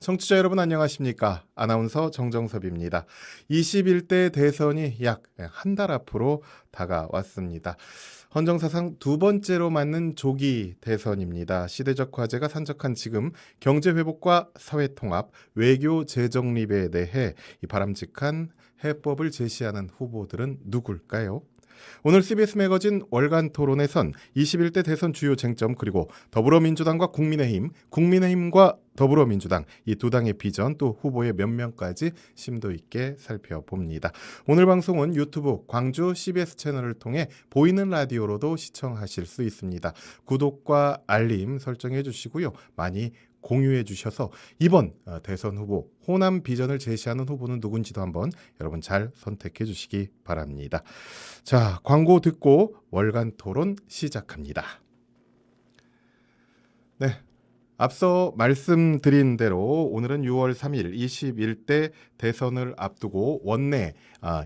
청취자 여러분 안녕하십니까? 아나운서 정정섭입니다. 21대 대선이 약 한 달 앞으로 다가왔습니다. 헌정사상 두 번째로 맞는 조기 대선입니다. 시대적 과제가 산적한 지금 경제회복과 사회통합, 외교 재정립에 대해 이 바람직한 해법을 제시하는 후보들은 누굴까요? 오늘 CBS 매거진 월간 토론에선 21대 대선 주요 쟁점 그리고 더불어민주당과 국민의힘, 국민의힘과 더불어민주당 이 두 당의 비전 또 후보의 몇 명까지 심도 있게 살펴봅니다. 오늘 방송은 유튜브 광주 CBS 채널을 통해 보이는 라디오로도 시청하실 수 있습니다. 구독과 알림 설정해 주시고요. 많이 공유해 주셔서 이번 대선 후보 호남 비전을 제시하는 후보는 누군지도 한번 여러분 잘 선택해 주시기 바랍니다. 자, 광고 듣고 월간 토론 시작합니다. 네. 앞서 말씀드린 대로 오늘은 6월 3일 21대 대선을 앞두고 원내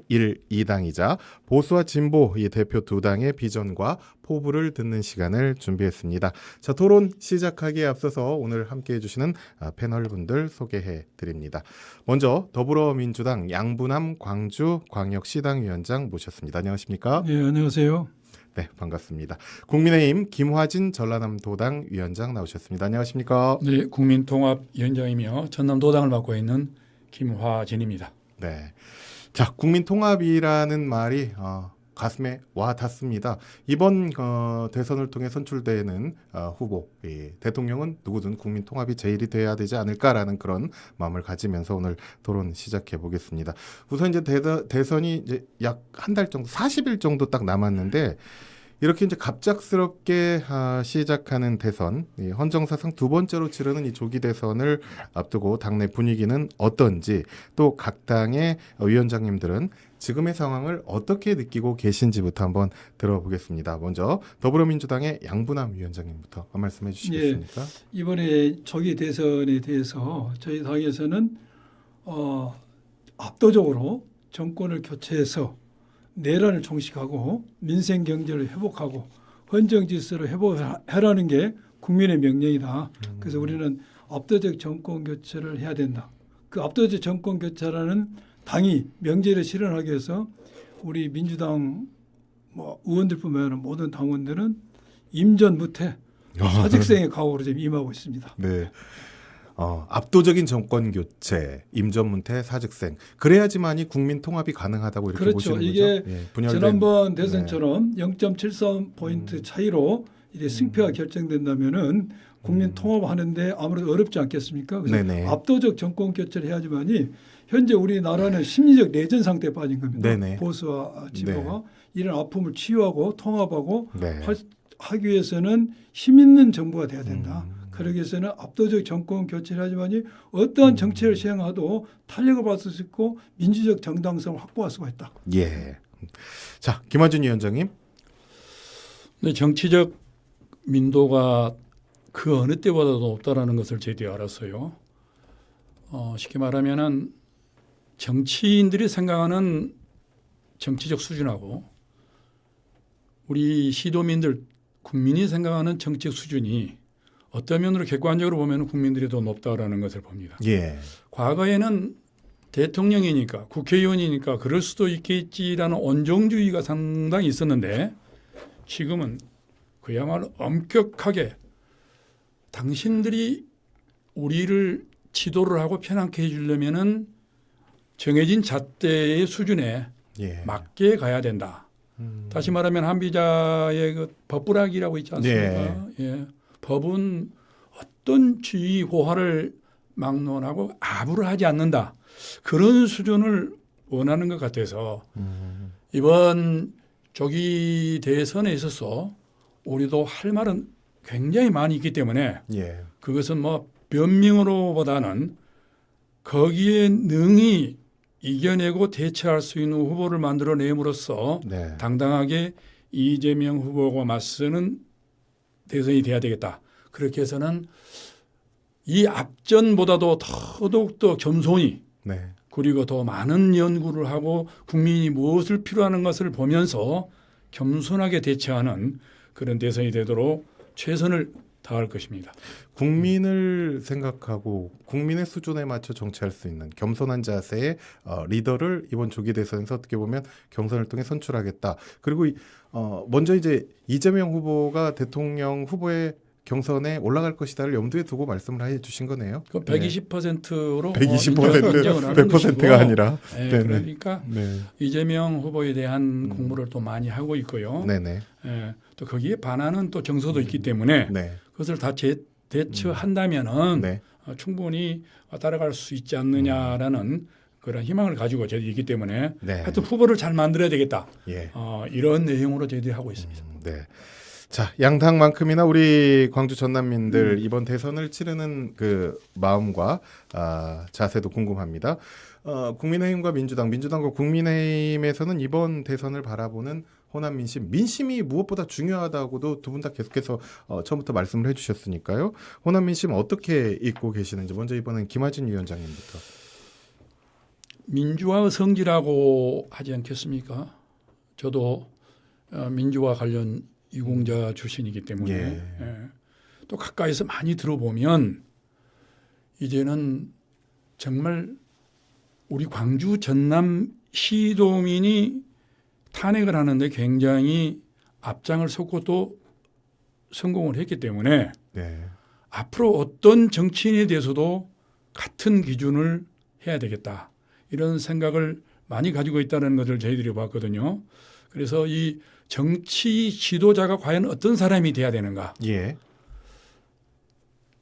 1, 2당이자 보수와 진보 이 대표 두 당의 비전과 포부를 듣는 시간을 준비했습니다. 자, 토론 시작하기에 앞서서 오늘 함께해 주시는 패널분들 소개해 드립니다. 먼저 더불어민주당 양부남 광주 광역시당 위원장 모셨습니다. 안녕하십니까? 네, 안녕하세요. 네, 반갑습니다. 국민의힘 김화진 전라남도당 위원장 나오셨습니다. 안녕하십니까? 네, 국민통합위원장이며 전남도당을 맡고 있는 김화진입니다. 네, 자, 국민통합이라는 말이 가슴에 와 닿습니다. 이번 대선을 통해 선출되는 후보, 대통령은 누구든 국민통합이 제일이 돼야 되지 않을까라는 그런 마음을 가지면서 오늘 토론 시작해 보겠습니다. 우선 이제 대선이 이제 약 한 달 정도, 40일 정도 딱 남았는데 이렇게 이제 갑작스럽게 시작하는 대선, 헌정사상 두 번째로 치르는 이 조기 대선을 앞두고 당내 분위기는 어떤지 또 각 당의 위원장님들은 지금의 상황을 어떻게 느끼고 계신지부터 한번 들어보겠습니다. 먼저 더불어민주당의 양부남 위원장님부터 한 말씀해 주시겠습니까? 이번에 조기 대선에 대해서 저희 당에서는 압도적으로 정권을 교체해서 내란을 종식하고 민생 경제를 회복하고 헌정 질서를 회복하라는 게 국민의 명령이다. 그래서 우리는 압도적 정권 교체를 해야 된다. 그 압도적 정권 교체라는 당이 명제를 실현하기 위해서 우리 민주당 의원들뿐만 아니라 모든 당원들은 임전무태 사직생의 각오로 지금 임하고 있습니다. 네. 압도적인 정권 교체, 임전문태, 사직생. 그래야지만이 국민 통합이 가능하다고 이렇게 그렇죠. 보시는 이게 거죠. 분열된, 지난번 대선처럼 0.73포인트 차이로 이제 승패가 결정된다면은 국민 통합하는데 아무래도 어렵지 않겠습니까? 그래서 네네. 압도적 정권 교체를 해야지만이 현재 우리나라는 심리적 내전 상태에 빠진 겁니다. 네네. 보수와 진보가 이런 아픔을 치유하고 통합하고 네. 하기 위해서는 힘 있는 정부가 돼야 된다. 그러기 위해서는 압도적 정권 교체를 하지만이 어떠한 정책을 시행해도 탄력을 받을 수 있고 민주적 정당성을 확보할 수가 있다. 예. 자, 김화준 위원장님. 네, 정치적 민도가 그 어느 때보다도 높다라는 것을 제대로 알았어요. 쉽게 말하면은 정치인들이 생각하는 정치적 수준하고 우리 시도민들 국민이 생각하는 정치적 수준이 어떤 면으로 객관적으로 보면 국민들이 더 높다라는 것을 봅니다. 예. 과거에는 대통령이니까 국회의원이니까 그럴 수도 있겠지라는 온정주의가 상당히 있었는데 지금은 그야말로 엄격하게 당신들이 우리를 지도를 하고 편안케 해주려면은 정해진 잣대의 수준에 예. 맞게 가야 된다. 다시 말하면 한비자의 그 법부락이라고 있지 않습니까? 예. 법은 어떤 주의 호화를 막론하고 아부를 하지 않는다. 그런 수준을 원하는 것 같아서 이번 조기 대선에 있어서 우리도 할 말은 굉장히 많이 있기 때문에 예. 그것은 뭐 변명으로보다는 거기에 능히 이겨내고 대처할 수 있는 후보를 만들어냄으로써 네. 당당하게 이재명 후보가 맞서는 대선이 돼야 되겠다. 그렇게 해서는 이 앞전보다도 더더욱더 겸손히 네. 그리고 더 많은 연구를 하고 국민이 무엇을 필요하는 것을 보면서 겸손하게 대처하는 그런 대선이 되도록 최선을 다할 것입니다. 국민을 생각하고 국민의 수준에 맞춰 정치할 수 있는 겸손한 자세의 리더를 이번 조기 대선에서 어떻게 보면 경선을 통해 선출하겠다. 그리고 먼저 이제 이재명 후보가 대통령 후보의 경선에 올라갈 것이다를 염두에 두고 말씀을 해주신 거네요. 그 120%로 120% 인정을 하는 100%가 것이고, 아니라. 네, 네네. 그러니까 네. 이재명 후보에 대한 공부를 또 많이 하고 있고요. 네네. 또 거기에 반하는 또 정서도 있기 때문에 네. 그것을 다 대처한다면은 네. 충분히 따라갈 수 있지 않느냐라는 그런 희망을 가지고 저희들이 있기 때문에 네. 하여튼 후보를 잘 만들어야 되겠다. 예. 이런 내용으로 저희들이 하고 있습니다. 네. 자, 양당만큼이나 우리 광주 전남민들 이번 대선을 치르는 그 마음과 자세도 궁금합니다. 국민의힘과 민주당과 국민의힘에서는 이번 대선을 바라보는 호남 민심이 무엇보다 중요하다고도 두 분 다 계속해서 처음부터 말씀을 해주셨으니까요. 호남 민심 어떻게 읽고 계시는지 먼저 이번엔 김하진 위원장님부터. 민주화의 성지라고 하지 않겠습니까? 저도 민주화 관련 유공자 출신이기 때문에 또 가까이서 많이 들어보면 이제는 정말 우리 광주 전남 시도민이 탄핵을 하는데 굉장히 앞장을 섰고 또 성공을 했기 때문에 네. 앞으로 어떤 정치인에 대해서도 같은 기준을 해야 되겠다. 이런 생각을 많이 가지고 있다는 것을 저희들이 봤거든요. 그래서 이 정치 지도자가 과연 어떤 사람이 돼야 되는가. 예.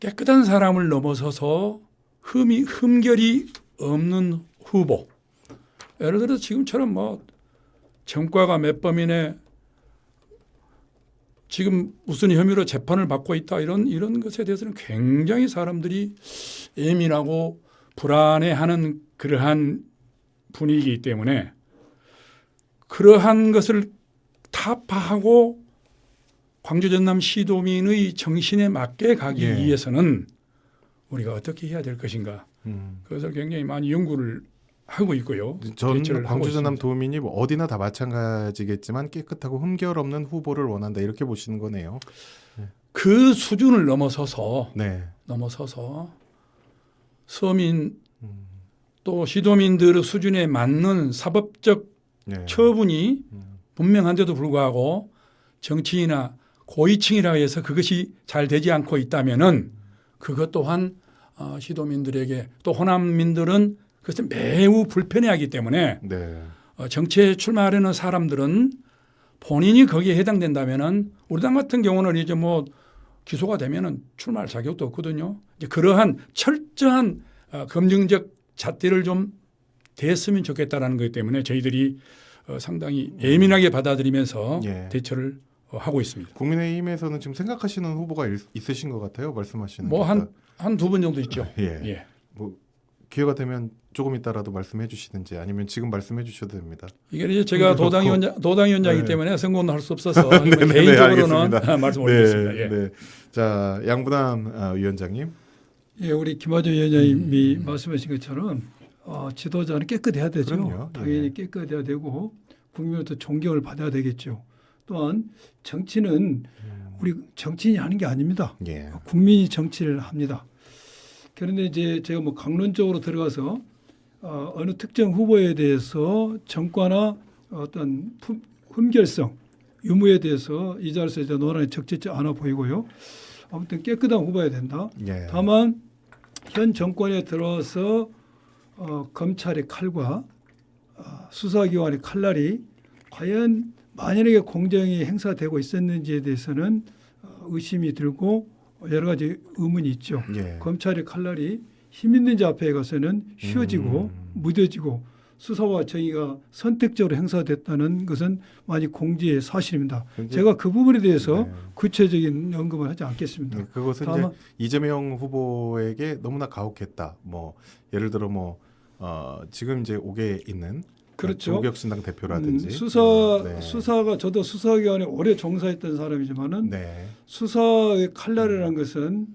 깨끗한 사람을 넘어서서 흠결이 없는 후보. 예를 들어서 지금처럼 뭐 전과가 몇 범인에 지금 무슨 혐의로 재판을 받고 있다 이런 것에 대해서는 굉장히 사람들이 예민하고 불안해하는 그러한 분위기이기 때문에 그러한 것을 타파하고 광주 전남 시도민의 정신에 맞게 가기 예. 위해서는 우리가 어떻게 해야 될 것인가. 그것을 굉장히 많이 연구를 하고 있고요. 전 대처를 하고 광주 전남 있습니다. 도민이 뭐 어디나 다 마찬가지겠지만 깨끗하고 흠결 없는 후보를 원한다 이렇게 보시는 거네요. 그 수준을 넘어서서 네. 서민 또 시도민들의 수준에 맞는 사법적 네. 처분이 분명한데도 불구하고 정치인이나 고위층이라 해서 그것이 잘 되지 않고 있다면은 그것 또한 시도민들에게 또 호남민들은 그것을 매우 불편해하기 때문에 네. 정치에 출마하려는 사람들은 본인이 거기에 해당된다면은 우리 당 같은 경우는 이제 뭐 기소가 되면은 출마할 자격도 없거든요. 이제 그러한 철저한 검증적 잣대를 좀 댔으면 좋겠다라는 것 때문에 저희들이 상당히 예민하게 받아들이면서 예. 대처를 하고 있습니다. 국민의힘에서는 지금 생각하시는 후보가 있으신 것 같아요. 말씀하시는. 뭐 한 두 분 정도 있죠. 예. 예. 뭐 기회가 되면 조금 이따라도 말씀해 주시든지 아니면 지금 말씀해 주셔도 됩니다. 이게 이제 제가 도당위원장이기 네. 때문에 선거는 할 수 없어서 네네네, 개인적으로는 알겠습니다. 말씀 올리겠습니다. 예. 네. 자, 양분남 위원장님. 예, 우리 김하정 위원장님이 말씀하신 것처럼 지도자는 깨끗해야 되죠. 그럼요. 당연히 예. 깨끗해야 되고 국민으로부터 존경을 받아야 되겠죠. 또한 정치는 우리 정치인이 하는 게 아닙니다. 예. 국민이 정치를 합니다. 그런데 이제 제가 뭐 강론적으로 들어가서 어느 특정 후보에 대해서 정과나 어떤 흠결성, 유무에 대해서 이 자리에서 이제 논란이 적절치 않아 보이고요. 아무튼 깨끗한 후보여야 된다. 예. 다만 현 정권에 들어서 검찰의 칼과 수사기관의 칼날이 과연 만연하게 공정이 행사되고 있었는지에 대해서는 의심이 들고 여러 가지 의문이 있죠. 예. 검찰의 칼날이 힘 있는 자 앞에 가서는 휘어지고 무뎌지고 수사와 정의가 선택적으로 행사됐다는 것은 많이 공지의 사실입니다. 제가 그 부분에 대해서 네. 구체적인 언급을 하지 않겠습니다. 네, 그것은 이제 이재명 후보에게 너무나 가혹했다. 뭐 예를 들어 뭐 지금 이제 옥에 있는 그렇죠. 오격신당 대표라든지 수사가 저도 수사기관에 오래 종사했던 사람이지만은 네. 수사의 칼날이라는 것은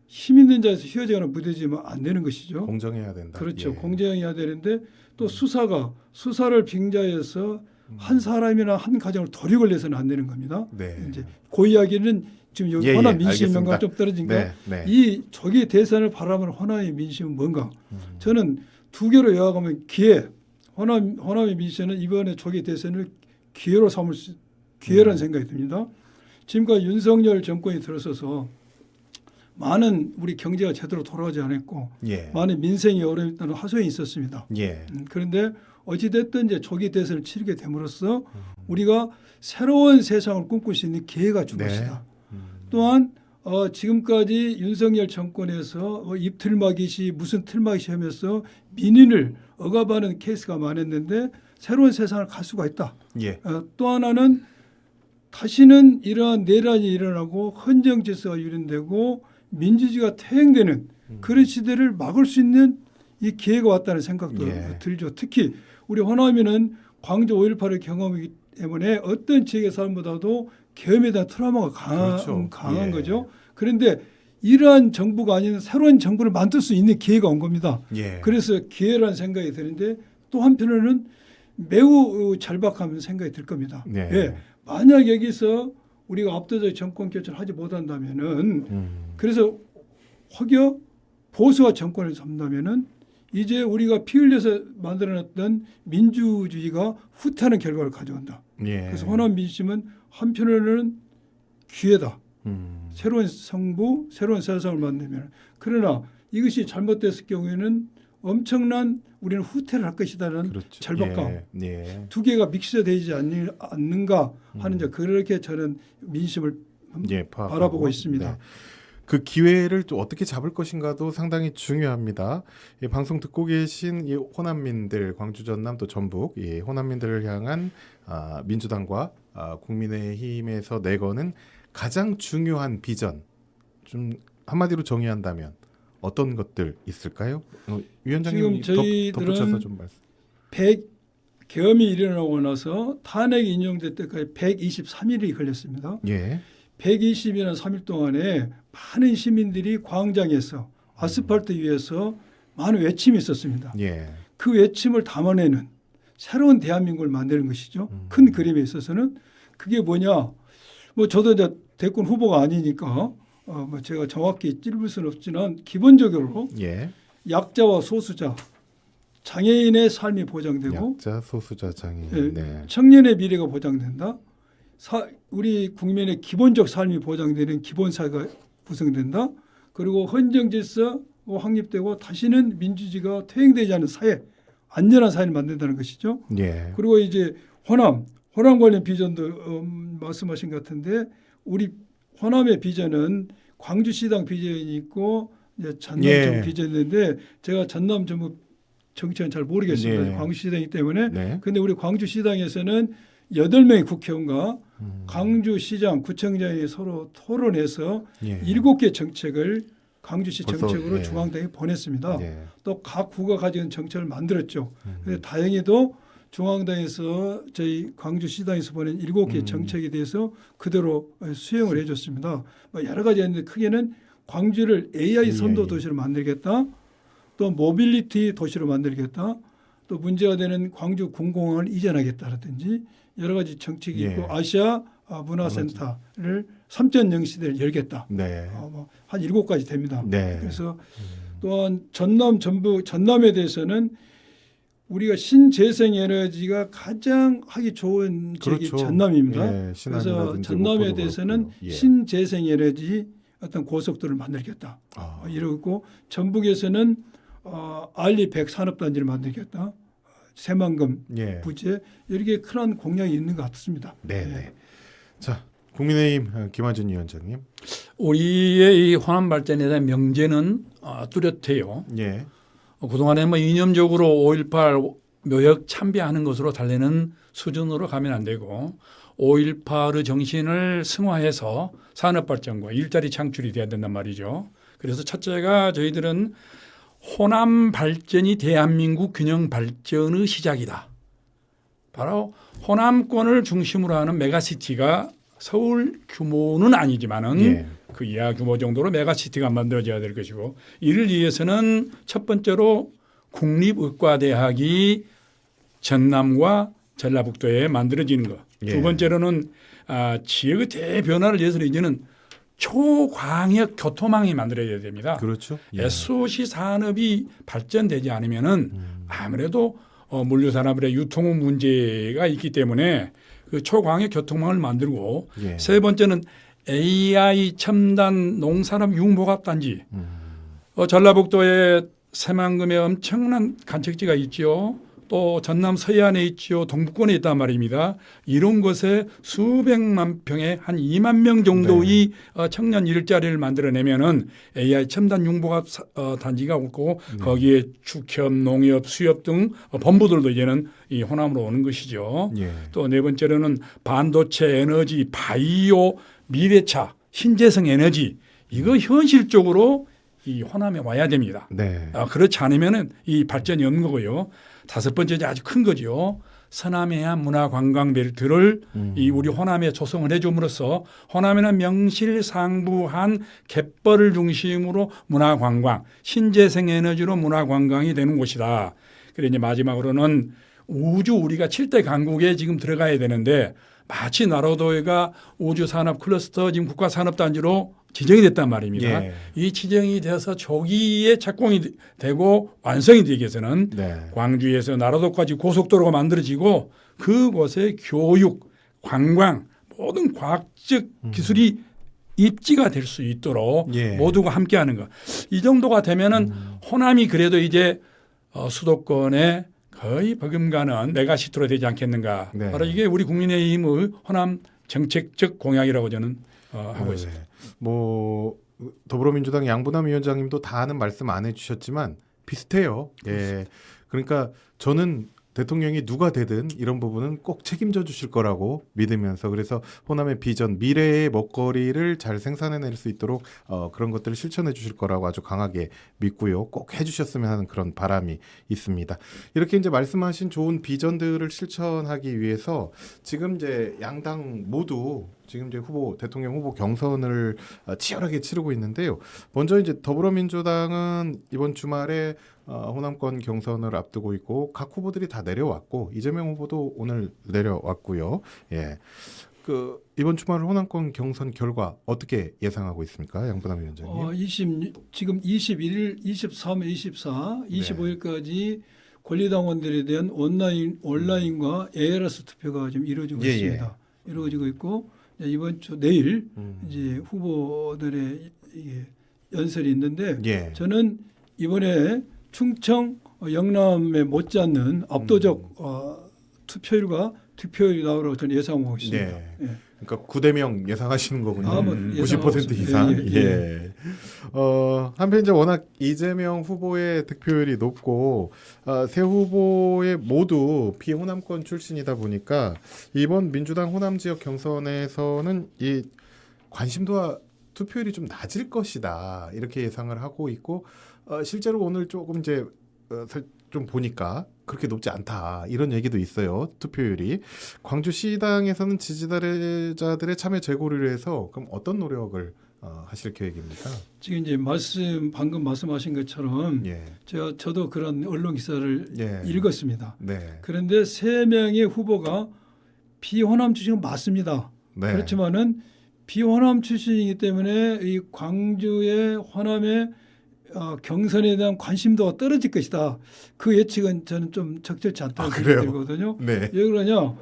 힘 있는 자에서 휘어지거나 무뎌지면 안 되는 것이죠. 공정해야 된다. 그렇죠. 예. 공정해야 되는데 또 수사를 빙자해서 한 사람이나 한 가정을 도리 걸려서는 안 되는 겁니다. 네. 이제 그 이야기는 지금 여기 예, 호남 예, 민심 알겠습니다. 명강 좀 떨어진가? 네, 네. 이 조기 대선을 바라보는 호남의 민심은 뭔가? 저는 두 개로 요약하면 기회. 호남의 민심은 이번에 조기 대선을 기회로 삼을 수 기회라는 생각이 듭니다. 지금까지 윤석열 정권이 들어서서 많은 우리 경제가 제대로 돌아가지 않았고 예. 많은 민생이 어려웠다는 하소연이 있었습니다. 예. 그런데 어찌됐든 이제 조기 대선을 치르게 됨으로써 우리가 새로운 세상을 꿈꿀 수 있는 기회가 준 네. 것이다. 또한 지금까지 윤석열 정권에서 입틀막이시 무슨 틀막이시 하면서 민의를 억압하는 케이스가 많았는데 새로운 세상을 갈 수가 있다. 예. 또 하나는 다시는 이러한 내란이 일어나고 헌정 질서가 유린되고 민주주의가 퇴행되는 그런 시대를 막을 수 있는 이 기회가 왔다는 생각도 예. 들죠. 특히 우리 호남이는 광주 5.18을 경험이기 때문에 어떤 지역의 사람보다도 계엄에 대한 트라우마가 그렇죠. 강한 예. 거죠. 그런데 이러한 정부가 아닌 새로운 정부를 만들 수 있는 기회가 온 겁니다. 예. 그래서 기회라는 생각이 드는데 또 한편으로는 매우 절박한 생각이 들 겁니다. 네. 예. 만약 여기서 우리가 압도적 정권 교체를 하지 못한다면은 그래서 혹여 보수가 정권을 잡는다면은 이제 우리가 피 흘려서 만들어놨던 민주주의가 후퇴하는 결과를 가져온다. 예. 그래서 호남 민심은 한편으로는 기회다. 새로운 성부, 새로운 세상을 만들면. 그러나 이것이 잘못됐을 경우에는 엄청난 우리는 후퇴를 할 것이다라는 그렇죠. 절박감. 예. 예. 두 개가 믹스되지 않는가 하는 점 그렇게 저는 민심을 예, 파악하고. 바라보고 있습니다. 네. 그 기회를 또 어떻게 잡을 것인가도 상당히 중요합니다. 이 방송 듣고 계신 이 호남민들, 광주, 전남 또 전북 이 호남민들을 향한 민주당과 국민의힘에서 내거는 가장 중요한 비전, 좀 한마디로 정의한다면 어떤 것들 있을까요? 위원장님 지금 저희들은 덧붙여서 좀 말씀. 계엄이 일어나고 나서 탄핵이 인용될 때까지 123일이 걸렸습니다. 예. 120일이나 3일 동안에 많은 시민들이 광장에서 아스팔트 위에서 많은 외침이 있었습니다. 예. 그 외침을 담아내는 새로운 대한민국을 만드는 것이죠. 큰 그림에 있어서는 그게 뭐냐? 뭐 저도 이제 대권 후보가 아니니까 뭐 제가 정확히 찝을 수는 없지만 기본적으로 예. 약자와 소수자, 장애인의 삶이 보장되고 약자, 소수자, 장애인. 예, 네. 청년의 미래가 보장된다. 우리 국민의 기본적 삶이 보장되는 기본사회가 구성된다. 그리고 헌정 질서가 확립되고 다시는 민주주의가 퇴행되지 않는 사회, 안전한 사회를 만든다는 것이죠. 예. 그리고 이제 호남 관련 비전도 말씀하신 것 같은데 우리 호남의 비전은 광주시당 비전이 있고 이제 전남 예. 전북 비전이 있는데 제가 전남 전북 정치는 잘 모르겠습니다. 예. 광주시당이기 때문에. 네. 그런데 우리 광주시당에서는 8명의 국회의원과 광주시장, 구청장이 서로 토론해서 예. 7개 정책을 광주시 벌써, 정책으로 예. 중앙당에 보냈습니다. 예. 또 각 구가 가지고 있는 정책을 만들었죠. 그런데 다행히도 중앙당에서 저희 광주시당에서 보낸 7개 정책에 대해서 그대로 수행을 해줬습니다. 뭐 여러 가지 했는데 크게는 광주를 AI 선도 도시로 만들겠다. 또 모빌리티 도시로 만들겠다. 또 문제가 되는 광주 공공항을 이전하겠다라든지 여러 가지 정책이 있고 아시아 문화센터를 3.0 시대를 열겠다. 네. 한 7가지 됩니다. 네. 그래서 또한 전남 전북 전남에 대해서는 우리가 신재생 에너지가 가장 하기 좋은 지역이 그렇죠. 전남입니다. 예, 그래서 신안이라든지 전남에 목포도 대해서는 그렇고요. 예. 신재생 에너지 어떤 고속도로를 만들겠다. 이러고 전북에서는 알리100 산업단지를 만들겠다. 새만금 예. 부재 이렇게 큰 공약이 있는 것 같습니다. 네. 네. 자, 국민의힘 김한준 위원장님. 우리의 이 호남 발전에 대한 명제는 뚜렷해요. 예. 그동안에 뭐 이념적으로 5.18 묘역 참배하는 것으로 달래는 수준으로 가면 안 되고 5.18의 정신을 승화해서 산업 발전과 일자리 창출이 돼야 된단 말이죠. 그래서 첫째가 저희들은 호남 발전이 대한민국 균형 발전의 시작이다. 바로 호남권을 중심으로 하는 메가시티가 서울 규모는 아니지만은 예. 그 이하 규모 정도로 메가시티가 만들어져야 될 것이고 이를 위해서는 첫 번째로 국립의과대학이 전남과 전라북도에 만들어지는 것. 예. 두 번째로는 지역의 대변화를 위해서는 이제는 초광역 교통망이 만들어야 됩니다. 그렇죠. 예. SOC 산업이 발전되지 않으면은 아무래도 물류 산업의 유통 문제가 있기 때문에 그 초광역 교통망을 만들고 예. 세 번째는 AI 첨단 농산업 융복합 단지. 전라북도에 새만금에 엄청난 간척지가 있죠. 또 전남 서해안에 있죠. 동북권에 있단 말입니다. 이런 곳에 수백만 평에 한 2만 명 정도의 청년 일자리를 만들어내면은 AI 첨단 융복합 단지가 없고 거기에 축협, 농협, 수협 등 본부들도 이제는 이 호남으로 오는 것이죠. 예. 또 네 번째로는 반도체 에너지, 바이오, 미래차, 신재생 에너지 이거 현실적으로 이 호남에 와야 됩니다. 네. 그렇지 않으면은 이 발전이 없는 거고요. 다섯 번째 아주 큰 거죠. 서남해안 문화관광벨트를 이 우리 호남에 조성을 해줌으로써 호남에는 명실상부한 갯벌을 중심으로 문화관광, 신재생 에너지로 문화관광이 되는 곳이다. 그래 이제 마지막으로는 우주 우리가 7대 강국에 지금 들어가야 되는데 마치 나로도가 우주산업 클러스터 지금 국가산업단지로 지정이 됐단 말입니다. 예. 이 지정이 돼서 조기에 착공이 되고 완성이 되기 위해서는 네. 광주에서 나로도까지 고속도로가 만들어지고 그곳에 교육, 관광 모든 과학적 기술이 입지가 될 수 있도록 예. 모두가 함께하는 것. 이 정도가 되면은 호남이 그래도 이제 수도권에 거의 버금가는 메가시티로 되지 않겠는가. 네. 바로 이게 우리 국민의힘의 호남 정책적 공약이라고 저는 하고 있습니다. 뭐 더불어민주당 양분남 위원장님도 다 하는 말씀 안 해주셨지만 비슷해요. 예. 그러니까 저는 대통령이 누가 되든 이런 부분은 꼭 책임져 주실 거라고 믿으면서 그래서 호남의 비전, 미래의 먹거리를 잘 생산해낼 수 있도록 그런 것들을 실천해 주실 거라고 아주 강하게 믿고요. 꼭 해주셨으면 하는 그런 바람이 있습니다. 이렇게 이제 말씀하신 좋은 비전들을 실천하기 위해서 지금 이제 양당 모두 지금 이제 대통령 후보 경선을 치열하게 치르고 있는데요. 먼저 이제 더불어민주당은 이번 주말에 호남권 경선을 앞두고 있고 각 후보들이 다 내려왔고 이재명 후보도 오늘 내려왔고요. 예. 그 이번 주말 호남권 경선 결과 어떻게 예상하고 있습니까, 양분남 위원장님? 지금 21일, 23일, 24, 25일까지 권리당원들에 대한 온라인과 ARS 투표가 지금 이루어지고 있습니다. 이루어지고 있고 이번 주 내일 이제 후보들의 이게 연설이 있는데 저는 이번에 충청, 영남에 못지않는 압도적 투표율과 득표율이 나오라고 저는 예상하고 있습니다. 네. 예. 그러니까 9대0 예상하시는 거군요. 90% 이상. 예. 한편 이제 워낙 이재명 후보의 득표율이 높고 세 후보의 모두 비호남권 출신이다 보니까 이번 민주당 호남 지역 경선에서는 이 관심도와 투표율이 좀 낮을 것이다 이렇게 예상을 하고 있고 실제로 오늘 조금 이제 좀 보니까 그렇게 높지 않다 이런 얘기도 있어요. 투표율이. 광주시당에서는 지지자들의 참여 제고를 위해서 그럼 어떤 노력을 하실 계획입니까? 지금 이제 방금 말씀하신 것처럼 저도 그런 언론 기사를 읽었습니다. 네. 그런데 3명의 후보가 비호남 출신은 맞습니다. 네. 그렇지만은 비호남 출신이기 때문에 이 광주의 호남의 경선에 대한 관심도가 떨어질 것이다. 그 예측은 저는 좀 적절치 않다고 생각이 들거든요. 네. 왜 그러냐?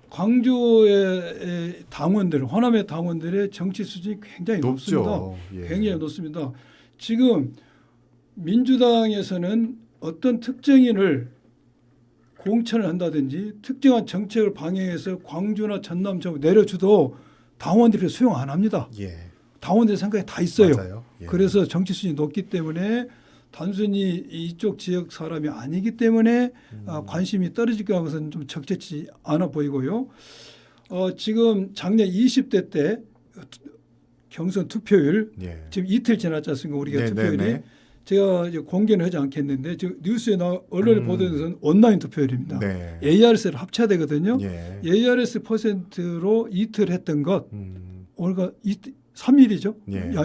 광주의 당원들, 호남의 당원들의 정치 수준이 굉장히 높습니다. 굉장히 높습니다. 지금 민주당에서는 어떤 특정인을 공천을 한다든지 특정한 정책을 방향해서 광주나 전남 쪽 내려줘도 당원들이 수용 안 합니다. 당원들 생각이 다 있어요. 맞아요. 그래서 정치 수준이 높기 때문에 단순히 이쪽 지역 사람이 아니기 때문에 관심이 떨어질 것은 좀 적절치 않아 보이고요. 지금 작년 20대 때 경선 투표율 지금 이틀 지났지 않습니까? 우리가 투표율이. 제가 이제 공개는 하지 않겠는데 지금 뉴스에 언론에 보도에서는 온라인 투표율입니다. ARS를 합쳐야 되거든요. ARS 퍼센트로 이틀 했던 것 오늘가 3일이죠.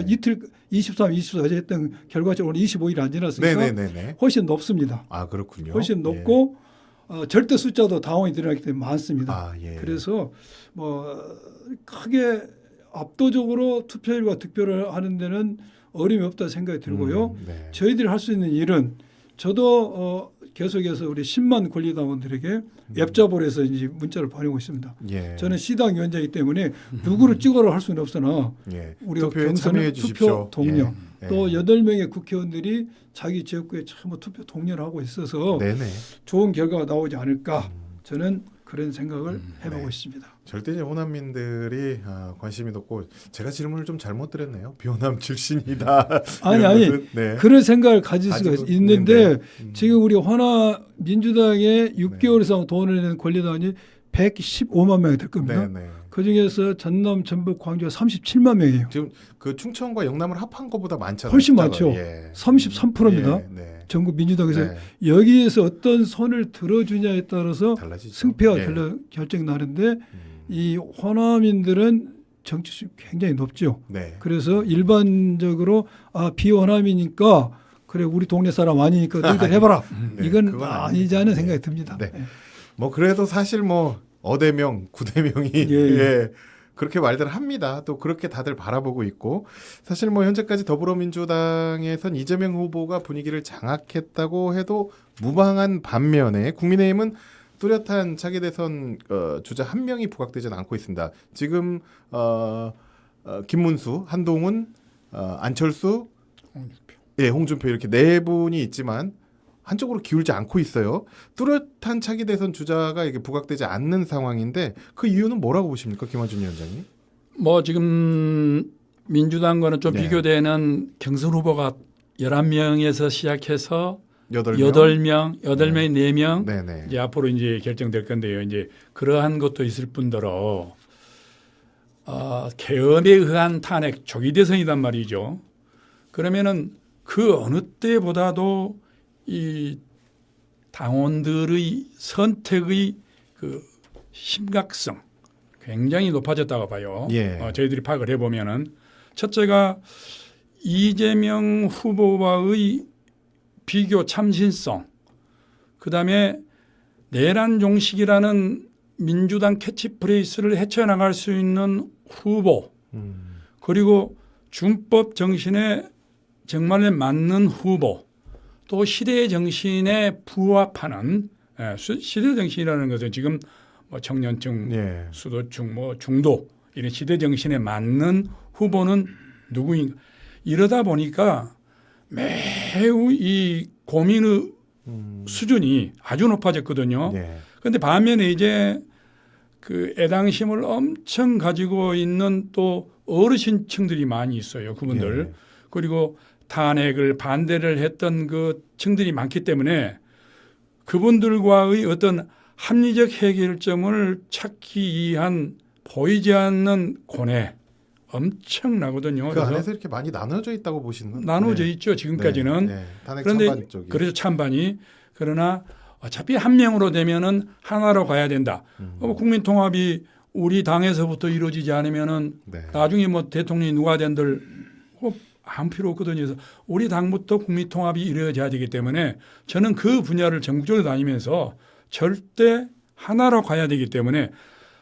이틀 23, 24 어제 했던 결과적으로 오늘 25일 안 지났으니까 훨씬 높습니다. 그렇군요. 훨씬 높고 절대 숫자도 당원이 들어가기 때문에 많습니다. 그래서 뭐 크게 압도적으로 투표율과 득표를 하는 데는 어려움이 없다 생각이 들고요. 네. 저희들이 할 수 있는 일은 저도 계속해서 우리 10만 권리당원들에게 앱잡을 해서 이제 문자를 보내고 있습니다. 예. 저는 시당 위원장이기 때문에 누구를 찍어라 할 수는 없으나 예. 우리가 투표에 경선을 참여해 주십시오. 투표 동료 예. 또 8명의 국회의원들이 자기 지역구에 전부 투표 동료를 하고 있어서 네네. 좋은 결과가 나오지 않을까 저는 그런 생각을 해보고 네. 있습니다. 절대 이제 호남민들이 관심이 높고 제가 질문을 좀 잘못 드렸네요. 비호남 출신이다. 아니 이런 아니 것은, 네. 그런 생각을 가질 수가 가지고 있는데 있는데, 지금 우리 호남 민주당에 6개월 이상 돈을 내는 권리당원이 115만 명이 될 겁니다. 네네. 그 중에서 전남, 전북, 광주가 37만 명이에요. 지금 그 충청과 영남을 합한 것보다 많잖아요. 훨씬 숫자가. 많죠. 예. 33%입니다. 예, 네. 전국 민주당에서 네. 여기에서 어떤 손을 들어주냐에 따라서 달라지죠. 승패가 예. 결정이 나는데 이 호남인들은 정치심이 굉장히 높죠. 네. 그래서 일반적으로 비호남이니까 그래 우리 동네 사람 아니니까 너희들 해봐라. 네, 이건 그건 아니지 않은 생각이 듭니다. 네. 뭐 그래도 사실 뭐 어대명, 구대명이 예. 예. 그렇게 말들 합니다. 또 그렇게 다들 바라보고 있고 사실 뭐 현재까지 더불어민주당에선 이재명 후보가 분위기를 장악했다고 해도 무방한 반면에 국민의힘은 뚜렷한 차기 대선 주자 한 명이 부각되지는 않고 있습니다. 지금 김문수, 한동훈, 안철수, 홍준표 이렇게 네 분이 있지만 한쪽으로 기울지 않고 있어요. 뚜렷한 차기 대선 주자가 이게 부각되지 않는 상황인데 그 이유는 뭐라고 보십니까, 김한준 위원장님? 뭐 지금 민주당과는 좀 네. 비교되는 경선 후보가 11명에서 시작해서 8명. 8명이 4명 네네. 이제 앞으로 이제 결정될 건데요. 이제 그러한 것도 있을 뿐더러 계엄에 의한 탄핵 조기 대선이란 말이죠. 그러면은 그 어느 때보다도 이 당원들의 선택의 그 심각성 굉장히 높아졌다고 봐요. 예. 저희들이 파악을 해보면은 첫째가 이재명 후보와의 비교 참신성, 그다음에 내란 종식이라는 민주당 캐치프레이스를 헤쳐나갈 수 있는 후보, 그리고 준법 정신에 정말 맞는 후보, 또 시대 정신에 부합하는 시대 정신이라는 것은 지금 뭐 청년층, 예. 수도층, 뭐 중도 이런 시대 정신에 맞는 후보는 누구인가 이러다 보니까 매우 이 고민의 수준이 아주 높아졌거든요. 예. 그런데 반면에 이제 그 애당심을 엄청 가지고 있는 또 어르신층들이 많이 있어요. 그분들. 예. 그리고 탄핵을 반대를 했던 그 층들이 많기 때문에 그분들과의 어떤 합리적 해결점을 찾기 위한 보이지 않는 고뇌 엄청나거든요. 그 안에서 이렇게 많이 나눠져 있다고 보시는 건 나눠져 있죠. 지금까지는. 네. 탄핵 그런데 찬반 쪽이. 그래서 찬반이 그러나 어차피 한 명으로 되면은 하나로 가야 된다. 국민통합이 우리 당에서부터 이루어지지 않으면은 네. 나중에 뭐 대통령이 누가 된들 아무 필요 없거든요. 그래서 우리 당부터 국민통합이 이루어져야 되기 때문에 저는 그 분야를 전국적으로 다니면서 절대 하나로 가야 되기 때문에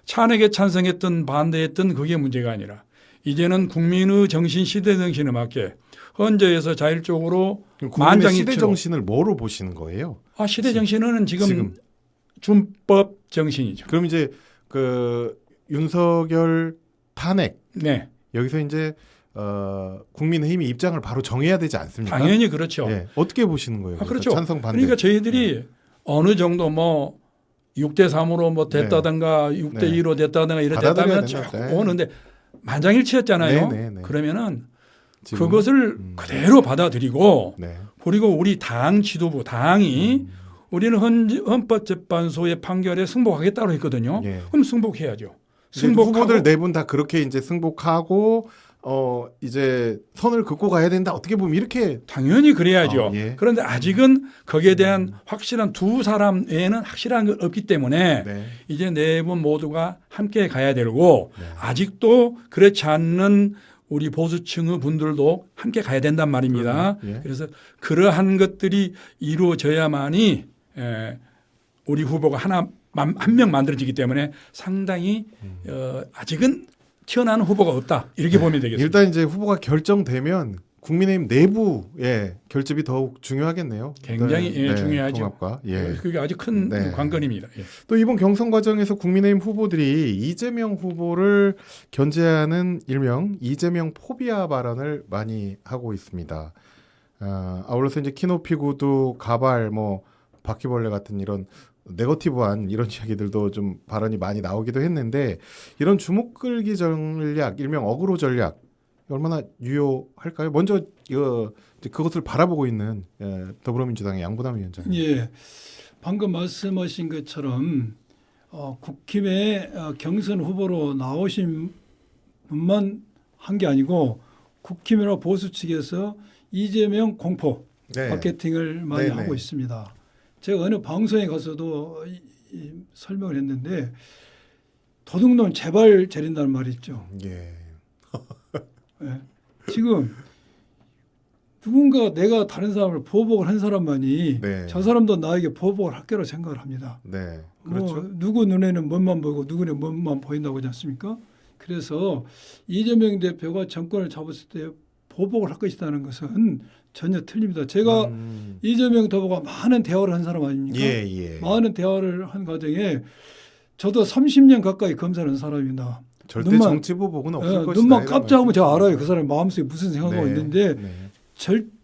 탄핵에 찬성했던 반대했던 그게 문제가 아니라 이제는 국민의 정신 시대 정신에 맞게 헌재에서 자율적으로 국민의 시대 만장일치로 정신을 뭐로 보시는 거예요? 시대 정신은 지금 준법 정신이죠. 그럼 이제 그 윤석열 탄핵 네, 여기서 이제 국민의힘이 입장을 바로 정해야 되지 않습니까? 당연히 그렇죠. 예. 어떻게 보시는 거예요? 그렇죠. 찬성 반대. 그러니까 저희들이 어느 정도 뭐 6대 3으로 뭐 됐다든가 6대 2로 됐다든가 이랬다면 쭉 오는데 만장일치였잖아요. 네. 그러면은 지금, 그것을 그대로 받아들이고 네. 그리고 우리 당 지도부 당이 우리는 헌법재판소의 판결에 승복하겠다고 했거든요. 예. 그럼 승복해야죠. 후보들 네 분 다 그렇게 이제 승복하고 이제 선을 긋고 가야 된다. 어떻게 보면 이렇게 당연히 그래야죠. 예. 그런데 아직은 거기에 대한 확실한 두 사람 외에는 확실한 건 없기 때문에 네. 이제 네 분 모두가 함께 가야 되고 네. 아직도 그렇지 않는 우리 보수층의 분들도 함께 가야 된단 말입니다. 예. 그래서 그러한 것들이 이루어져야만이 우리 후보가 한 명 만들어지기 때문에 상당히 아직은 튀어나오는 후보가 없다. 이렇게 보면 되겠습니다. 일단 이제 후보가 결정되면 국민의힘 내부의 결집이 더욱 중요하겠네요. 굉장히 예, 중요하죠. 통합과 예. 그게 아주 큰 네. 관건입니다. 예. 또 이번 경선 과정에서 국민의힘 후보들이 이재명 후보를 견제하는 일명 이재명 포비아 발언을 많이 하고 있습니다. 아울러서 이제 키높이 구두, 가발, 뭐 바퀴벌레 같은 이런 네거티브한 이런 이야기들도 좀 발언이 많이 나오기도 했는데 이런 주목 끌기 전략, 일명 어그로 전략 얼마나 유효할까요? 먼저 이제 그것을 바라보고 있는 더불어민주당의 양부남 위원장님. 예, 방금 말씀하신 것처럼 국힘의 경선 후보로 나오신 분만 한 게 아니고 국힘이나 보수 측에서 이재명 공포 네. 마케팅을 많이 네네. 하고 있습니다. 제가 어느 방송에 가서도 설명을 했는데 도둑놈 제발 재린다는 말이 있죠. 예. 예. 지금 누군가 내가 다른 사람을 보복을 한 사람만이 네. 저 사람도 나에게 보복을 할 거라고 생각을 합니다. 네. 그렇죠. 뭐 누구 눈에는 멋만 보이고 누구 눈에는 멋만 보인다고 하지 않습니까? 그래서 이재명 대표가 정권을 잡았을 때 보복을 할 것이라는 것은 전혀 틀립니다. 제가 이재명 대표가 많은 대화를 한 사람 아닙니까? 예, 예. 많은 대화를 한 과정에 저도 30년 가까이 검사하는 사람입니다. 절대 눈만- 정치 보복은 없을 예, 것이다. 눈만 이런 깜짝하면 제가 말씀이시죠. 알아요. 그 사람이 마음속에 무슨 생각하고 네, 있는데 네.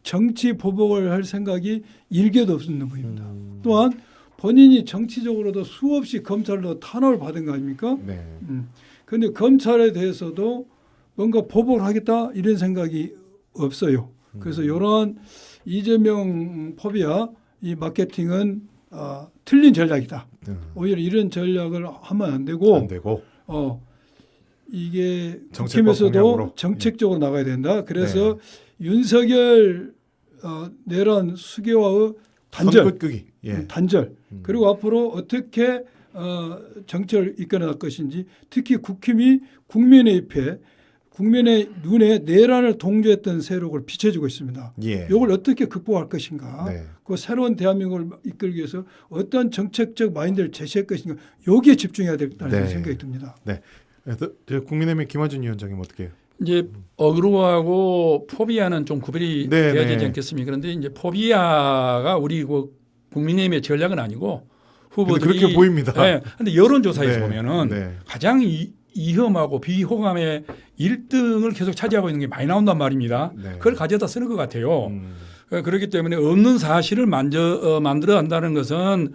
정치 보복을 할 생각이 일개도 없는 분입니다. 음. 또한 본인이 정치적으로도 수없이 검찰로 탄압을 받은 거 아닙니까? 네. 그런데 검찰에 대해서도 뭔가 보복을 하겠다 이런 생각이 없어요. 그래서 이러한 이재명 포비아 이 마케팅은 틀린 전략이다. 오히려 이런 전략을 하면 안 되고, 안 되고. 이게 정책법 국힘에서도 공약으로. 정책적으로 나가야 된다. 그래서 윤석열 내란 수개와의 단절, 선긋 끄기. 예. 단절. 그리고 앞으로 어떻게 정책을 이끌어 나갈 것인지, 특히 국힘이 국민의 입에 국민의 눈에 내란을 동조했던 세력을 비춰주고 있습니다. 예. 이걸 어떻게 극복할 것인가? 네. 그 새로운 대한민국을 이끌기 위해서 어떤 정책적 마인드를 제시할 것인가? 여기에 집중해야 되겠다는 네. 생각이 듭니다. 네. 그래서 국민의힘의 김어준 위원장님 어떻게 해요? 이제 어그로하고 포비아는 좀 구별이 네, 돼야 네. 되지 않겠습니까? 그런데 이제 포비아가 우리 국민의힘의 전략은 아니고 후보들이 근데 그렇게 보입니다. 네. 근데 여론조사에서 네, 보면은 네. 가장 이혐하고 비호감의 1등을 계속 차지하고 있는 게 많이 나온단 말입니다. 네. 그걸 가져다 쓰는 것 같아요. 그렇기 때문에 없는 사실을 만들어 한다는 것은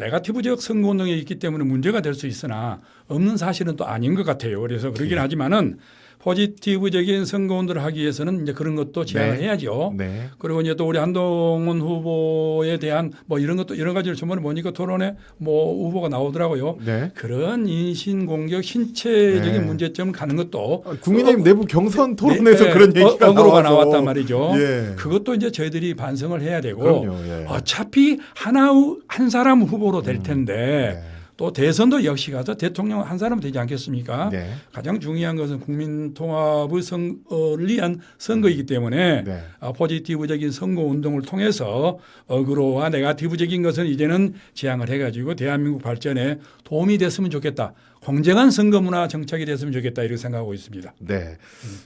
네거티브적 선거운동에 있기 때문에 문제가 될 수 있으나 없는 사실은 또 아닌 것 같아요. 그래서 그러긴 하지만은 포지티브적인 선거운동을 하기 위해서는 이제 그런 것도 제한을 네. 해야죠. 네. 그리고 이제 또 우리 한동훈 후보에 대한 뭐 이런 것도 여러 가지를 저번에 보니까 토론에 뭐 후보가 나오더라고요. 네. 그런 인신공격, 신체적인 네. 문제점을 가는 것도 국민의힘 내부 경선 토론에서 네, 그런 얘기가 어그로가 나와서. 나왔단 말이죠. 예. 그것도 이제 저희들이 반성을 해야 되고 그럼요. 예. 어차피 한 사람 후보로 될 텐데 네. 또 대선도 역시 가서 대통령 한 사람 되지 않겠습니까? 네. 가장 중요한 것은 국민 통합의 선거를 위한 선거이기 때문에 네. 포지티브적인 선거 운동을 통해서 어그로와 네거티브적인 것은 이제는 지향을 해가지고 대한민국 발전에 도움이 됐으면 좋겠다. 공정한 선거 문화 정착이 됐으면 좋겠다 이렇게 생각하고 있습니다. 네.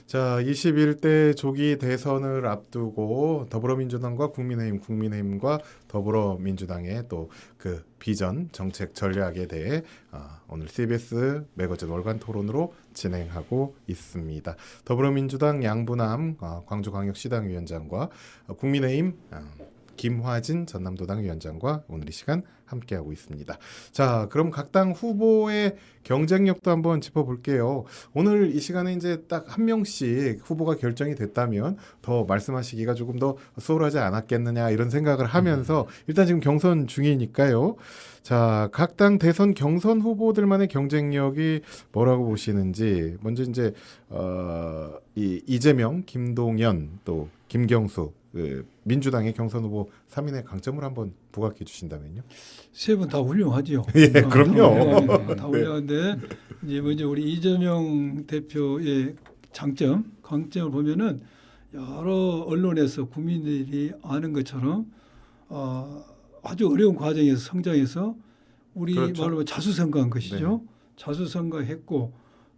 자, 21대 조기 대선을 앞두고 더불어민주당과 국민의힘과 더불어민주당의 또 그 비전 정책 전략에 대해 오늘 CBS 매거진 월간 토론으로 진행하고 있습니다. 더불어민주당 양부남 광주광역시당 위원장과 국민의힘 김화진 전남도당 위원장과 오늘 이 시간 함께하고 있습니다. 자, 그럼 각 당 후보의 경쟁력도 한번 짚어볼게요. 오늘 이 시간에 이제 딱 한 명씩 후보가 결정이 됐다면 더 말씀하시기가 조금 더 수월하지 않았겠느냐 이런 생각을 하면서 일단 지금 경선 중이니까요. 자, 각 당 대선 경선 후보들만의 경쟁력이 뭐라고 보시는지 먼저 이제 이재명, 김동연 또 김경수 민주당의 경선 후보 3인의 강점을 한번 부각해 주신다면요. 세 분 다 훌륭하죠. 예, 그럼요. 다 훌륭한데 이제 먼저 우리 이재명 대표의 강점을 보면은 여러 언론에서 국민들이 아는 것처럼 아주 어려운 과정에서 성장해서 우리 그렇죠. 말로 자수성가한 것이죠. 네. 자수성가했고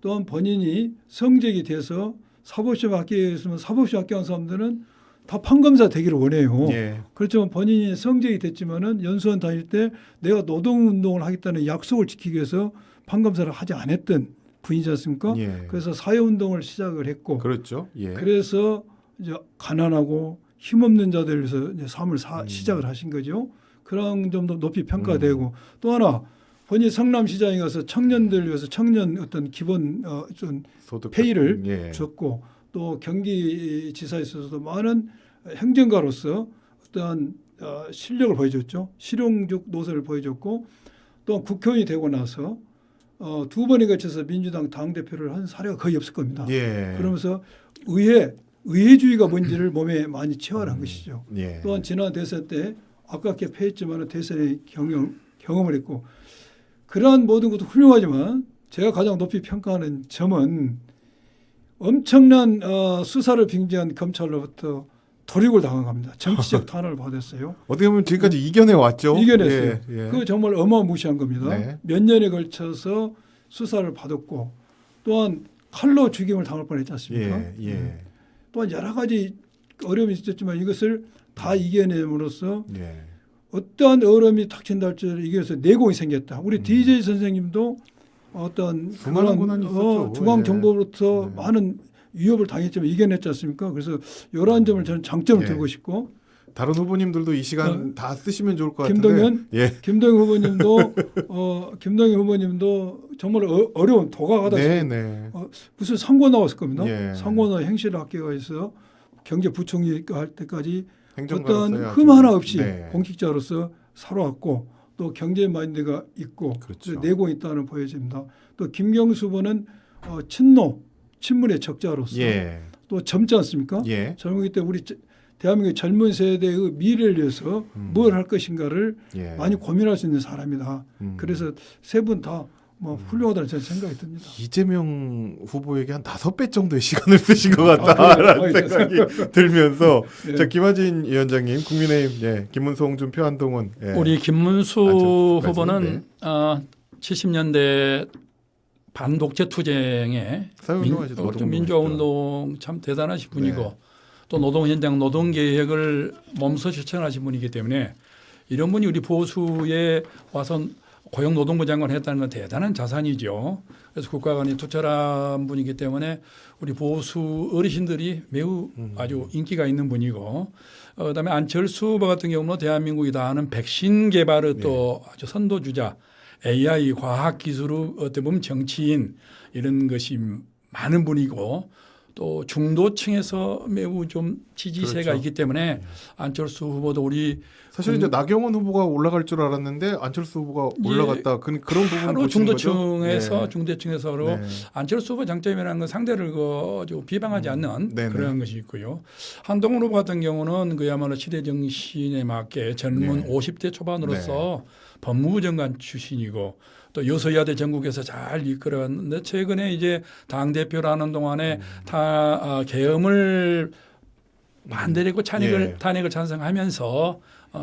또한 본인이 성적이 돼서 사법시험 합격했으면 사법시험 합격한 사람들은 다 판검사 되기를 원해요. 예. 그렇지만 본인이 성적이 됐지만은 연수원 다닐 때 내가 노동운동을 하겠다는 약속을 지키기 위해서 판검사를 하지 않았던 분이지 않습니까? 예. 그래서 사회운동을 시작을 했고 그렇죠. 예. 그래서 이제 가난하고 힘없는 자들을 위해서 이제 삶을 시작을 하신 거죠. 그런 점도 높이 평가되고 또 하나 본인이 성남시장에 가서 청년들 위해서 청년 어떤 기본 좀 소득 페이를 예. 줬고 또 경기지사에 있어서도 많은 행정가로서 어떠한 실력을 보여줬죠. 실용적 노선을 보여줬고 또 국회의원이 되고 나서 두 번에 걸쳐서 민주당 당대표를 한 사례가 거의 없을 겁니다. 예. 그러면서 의회주의가 뭔지를 몸에 많이 체화한 것이죠. 예. 또한 지난 대선 때 아깝게 패했지만 대선에 경험을 했고 그러한 모든 것도 훌륭하지만 제가 가장 높이 평가하는 점은 엄청난 수사를 빙자한 검찰로부터 도륙을 당한 겁니다. 정치적 탄압을 받았어요. 어떻게 보면 지금까지 이겨내 왔죠. 이겨냈어요. 예. 예. 그거 정말 어마무시한 겁니다. 네. 몇 년에 걸쳐서 수사를 받았고 또한 칼로 죽임을 당할 뻔했지 않습니까? 예. 예. 또한 여러 가지 어려움이 있었지만 이것을 다 이겨냄으로써 예. 어떠한 어려움이 닥친다 할지라도 이겨서 내공이 생겼다. 우리 DJ 선생님도 어떤 수많은 고난이 있었죠. 중앙정보로부터 예. 많은 위협을 당했지만 이겨냈지 않습니까? 그래서 이러한 점을 저는 장점을 예. 들고 싶고 다른 후보님들도 이 시간 다 쓰시면 좋을 것 같은데. 김동연, 예. 김동연 후보님도 정말 어려운 도가가다 네, 네. 무슨 상고 나왔을 겁니다. 예. 상고나 행실 학교에서 경제부총리가 할 때까지 어떤 행정가로서야 흠 좀- 하나 없이 네. 공직자로서 살아왔고 또 경제 마인드가 있고 그렇죠. 내공이 있다는 보여집니다. 또 김경수 후보는 친문의 적자로서 예. 또 젊지 않습니까? 예. 젊기 때 우리 대한민국 젊은 세대의 미래를 위해서 뭘 할 것인가를 예. 많이 고민할 수 있는 사람이다. 그래서 세 분 다 뭐 훌륭하다는 저는 생각이 듭니다. 이재명 후보에게 한 5배 정도의 시간을 쓰신 것 그래요? 같다라는 생각이 들면서 예. 자 김하진 위원장님, 국민의힘, 예, 김문수, 홍준표, 한동훈, 예. 우리 김문수 안철수까지, 후보는 70년대 반독재 투쟁에 사회운동하시도 민주화운동 참 대단하신 분이고 네. 또 노동현장 노동개혁을 몸소 실천하신 분이기 때문에 이런 분이 우리 보수에 와서 고용노동부 장관 했다는 건 대단한 자산이죠. 그래서 국가 간에 투철한 분이기 때문에 우리 보수 어르신들이 매우 아주 인기가 있는 분이고 그다음에 안철수 후보 같은 경우는 대한민국이 다 아는 백신 개발의 또 아주 선도주자 AI 과학기술의 어떻게 보면 정치인 이런 것이 많은 분이고 또 중도층에서 매우 좀 지지세가 그렇죠. 있기 때문에 안철수 후보도 우리 사실 이제 나경원 후보가 올라갈 줄 알았는데 안철수 후보가 올라갔다. 그런 부분 바로 보시는 거죠? 중도층에서 네. 중대층에서로 네. 안철수 후보 장점이라는 건 상대를 비방하지 않는 네네. 그런 것이 있고요. 한동훈 후보 같은 경우는 그야말로 시대 정신에 맞게 젊은 네. 50대 초반으로서 법무부 장관 출신이고 또 여소야대 전국에서 잘 이끌어왔는데 최근에 이제 당 대표라는 동안에 계엄을 반대했고 예. 탄핵을 찬성하면서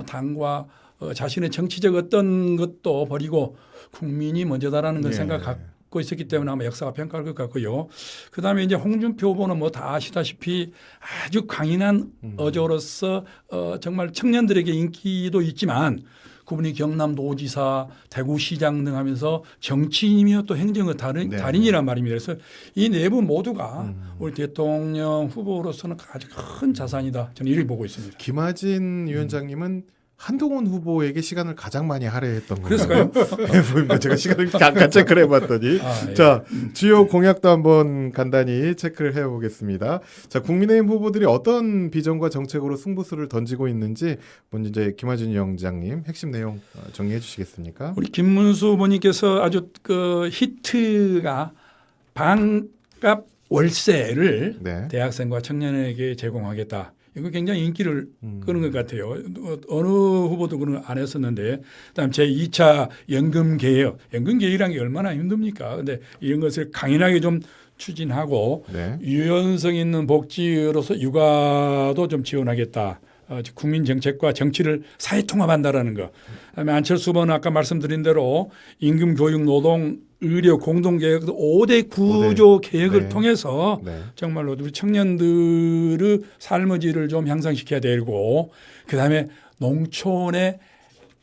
당과 자신의 정치적 어떤 것도 버리고 국민이 먼저다라는 걸 예. 생각하고 있었기 때문에 아마 역사가 평가할 것 같고요. 그다음에 이제 홍준표 후보는 뭐 다 아시다시피 아주 강인한 어조로서 정말 청년들에게 인기도 있지만 그분이 경남도지사, 대구시장 등 하면서 정치인이며 또 행정의 달인이란 말입니다. 그래서 이 네 분 모두가 우리 대통령 후보로서는 아주 큰 자산이다. 저는 이렇게 보고 있습니다. 김하진 위원장님은 한동훈 후보에게 시간을 가장 많이 할애했던 그랬을까요? 예, 보입니다. 제가 시간을 잠깐 체크를 해봤더니 예. 자 주요 공약도 한번 간단히 체크를 해보겠습니다. 자 국민의힘 후보들이 어떤 비전과 정책으로 승부수를 던지고 있는지 먼저 이제 김하진 위원장님 핵심 내용 정리해 주시겠습니까? 우리 김문수 후보님께서 아주 그 히트가 반값 월세를 네. 대학생과 청년에게 제공하겠다. 이거 굉장히 인기를 끄는 것 같아요. 어느 후보도 그런 거 안 했었는데, 그다음 제2차 연금 개혁, 연금 개혁이라는 게 얼마나 힘듭니까? 그런데 이런 것을 강인하게 좀 추진하고 네. 유연성 있는 복지로서 육아도 좀 지원하겠다. 국민 정책과 정치를 사회 통합한다라는 거. 그다음에 안철수 후보는 아까 말씀드린 대로 임금 교육 노동 의료 공동계획 5대 구조 계획을 네. 통해서 네. 정말로 우리 청년들의 삶의 질을 좀 향상시켜야 되고 그다음에 농촌의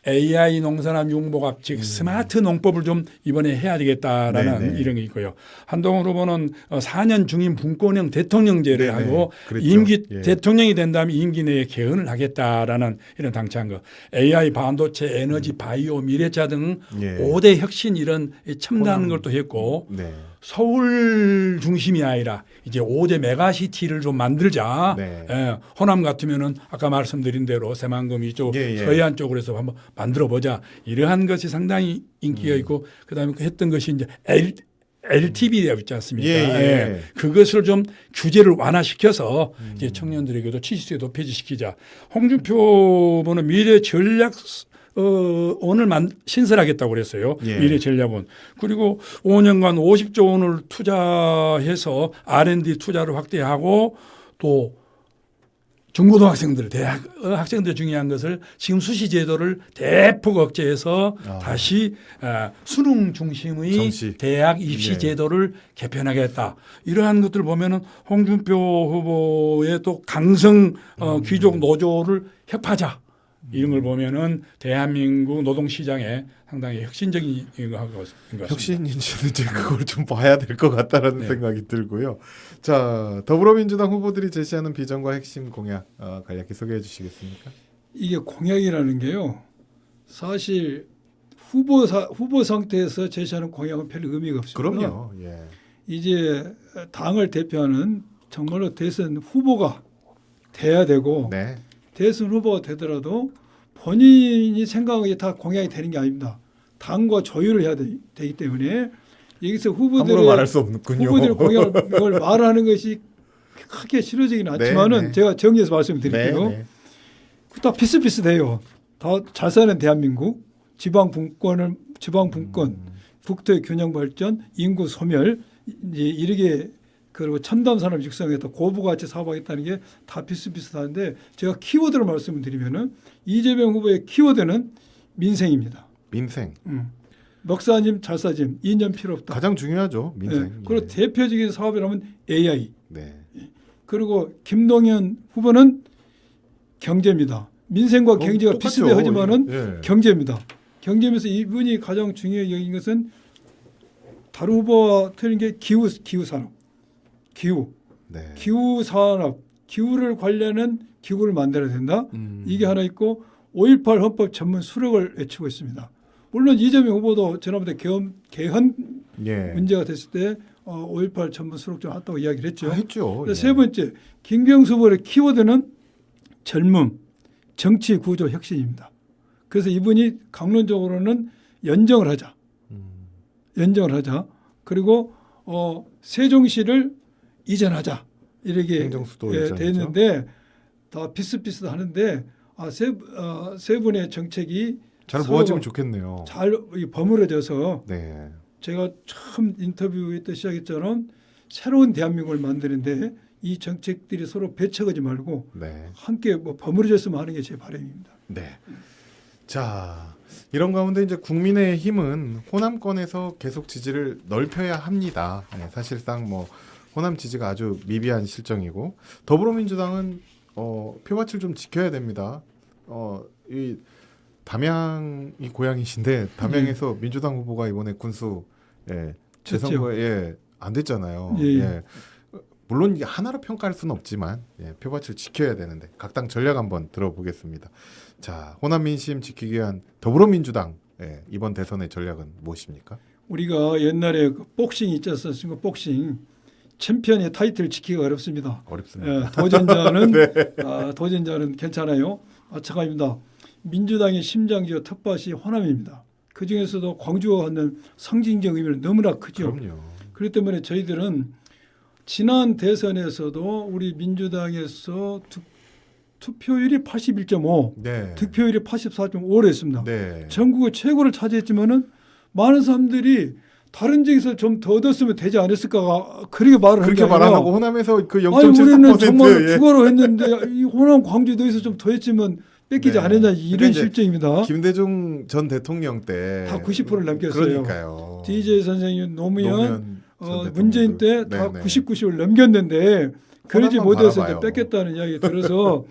AI 농산업 융복합 즉 스마트 농법을 좀 이번에 해야 되겠다라는 네네. 이런 게 있고요. 한동훈 후보는 4년 중임 분권형 대통령제를 네네. 하고 그랬죠. 임기 예. 대통령이 된 다음에 임기 내에 개헌을 하겠다라는 이런 당차한 거. AI 반도체 에너지 바이오 미래차 등 예. 5대 혁신 이런 첨단 호남. 것도 했고 네. 서울 중심이 아니라 이제 5대 메가시티를 좀 만들자. 네. 예, 호남 같으면은 아까 말씀드린 대로 새만금 이쪽 예, 예. 서해안 쪽으로 해서 한번 만들어 보자. 이러한 것이 상당히 인기가 있고 그다음에 했던 것이 이제 LTV라고 있지 않습니까? 예, 예. 그것을 좀 규제를 완화시켜서 이제 청년들에게도 취직수요 높여지시키자. 홍준표 후보는 미래 전략 원을 신설하겠다고 그랬어요. 예. 미래 전략원. 그리고 5년간 50조 원을 투자해서 R&D 투자를 확대하고 또 중고등학생들, 대학 학생들 중요한 것을 지금 수시 제도를 대폭 억제해서 다시 수능 중심의 정시. 대학 입시 예. 제도를 개편하겠다. 이러한 것들을 보면은 홍준표 후보의 또 강성 귀족 노조를 협하자. 이런 걸 보면은 대한민국 노동시장에 상당히 혁신적인 거 하고 있는 것 같습니다. 혁신인지는 이제 그걸 좀 봐야 될 것 같다라는 네. 생각이 들고요. 자, 더불어민주당 후보들이 제시하는 비전과 핵심 공약 간략히 소개해 주시겠습니까? 이게 공약이라는 게요. 사실 후보 상태에서 제시하는 공약은 별 의미가 없습니다. 그럼요. 예. 이제 당을 대표하는 정말로 대선 후보가 돼야 되고 네. 대선 후보가 되더라도 본인이 생각하기에 다 공약이 되는 게 아닙니다. 당과 조율을 해야 되기 때문에 여기서 함부로 말할 수 없군요. 후보들의 공약을 말하는 것이 크게 실효적이긴 않지만은 네. 제가 정리해서 말씀드릴게요. 네. 다 비슷비슷해요. 다 잘 사는 대한민국, 지방 분권, 국토의 균형 발전, 인구 소멸 이제 이렇게 그리고 첨단 산업 육성에다 고부가치 사업하겠다는 게 다 비슷비슷한데 제가 키워드를 말씀드리면은 이재명 후보의 키워드는 민생입니다. 민생. 먹사짐 잘사짐 2년 필요 없다. 가장 중요하죠. 민생. 네. 그리고 대표적인 사업이라면 AI. 네. 그리고 김동연 후보는 경제입니다. 민생과 경제가 똑같죠. 비슷해 하지만은 예. 경제입니다. 경제면서 이분이 가장 중요하게 여긴 것은 다른 후보와 틀린 게 기후 산업. 네. 기후 산업, 기후를 관련한 기구를 만들어야 된다. 음. 이게 하나 있고 5.18 헌법 전문 수력을 외치고 있습니다. 물론 이재명 후보도 지난번에 개헌 예. 문제가 됐을 때 5.18 전문 수력 좀 했다고 이야기를 했죠. 했죠. 예. 세 번째, 김경수 후보의 키워드는 젊음, 정치 구조 혁신입니다. 그래서 이분이 강론적으로는 연정을 하자. 연정을 하자. 그리고 세종시를 이전하자. 이렇게 행정수도 예, 이전이죠. 됐는데 다 비슷비슷하는데 세 분의 정책이 잘 서로 모아지면 좋겠네요. 잘 버무려져서 네. 제가 처음 인터뷰에 때 시작했처럼 새로운 대한민국을 만드는데 이 정책들이 서로 배척하지 말고 네. 함께 버무려졌으면 하는 게 제 바람입니다. 네. 자, 이런 가운데 이제 국민의힘은 호남권에서 계속 지지를 넓혀야 합니다. 네, 사실상 뭐 호남 지지가 아주 미비한 실정이고 더불어민주당은 표밭을 좀 지켜야 됩니다. 이 담양이 고향이신데 담양에서 민주당 후보가 이번에 군수 재선거에 안 됐잖아요. 예. 예. 물론 이게 하나로 평가할 수는 없지만 표밭을 지켜야 되는데 각 당 전략 한번 들어보겠습니다. 자, 호남 민심 지키기 위한 더불어민주당 이번 대선의 전략은 무엇입니까? 우리가 옛날에 그 복싱 있지 않습니까? 복싱 챔피언의 타이틀 지키기가 어렵습니다. 어렵습니다. 도전자는 네. 도전자는 괜찮아요. 마찬가지입니다. 민주당의 심장지와 텃밭이 호남입니다. 그 중에서도 광주가 갖는 상징적 의미는 너무나 크죠. 그럼요. 그렇기 때문에 저희들은 지난 대선에서도 우리 민주당에서 투표율이 81.5, 네. 득표율이 84.5로 했습니다. 네. 전국의 최고를 차지했지만은 많은 사람들이 다른 지역에서 좀 더 얻었으면 되지 않았을까가 그렇게 말을 그렇게 한 게 말 안 아니라 하고 호남에서 그 아니 우리는 0.74% 정말 추가로 했는데 이 호남 광주도에서 좀 더 했지만 뺏기지 네. 않았냐 이런 그러니까 이제 실정입니다. 김대중 전 대통령 때 다 90%를 넘겼어요. 그러니까요. DJ 선생님, 노무현, 전 문재인 때 대통령도. 다 네네. 90을 넘겼는데 그러지 호남만 못해서 바라봐요. 이제 뺏겼다는 이야기 들어서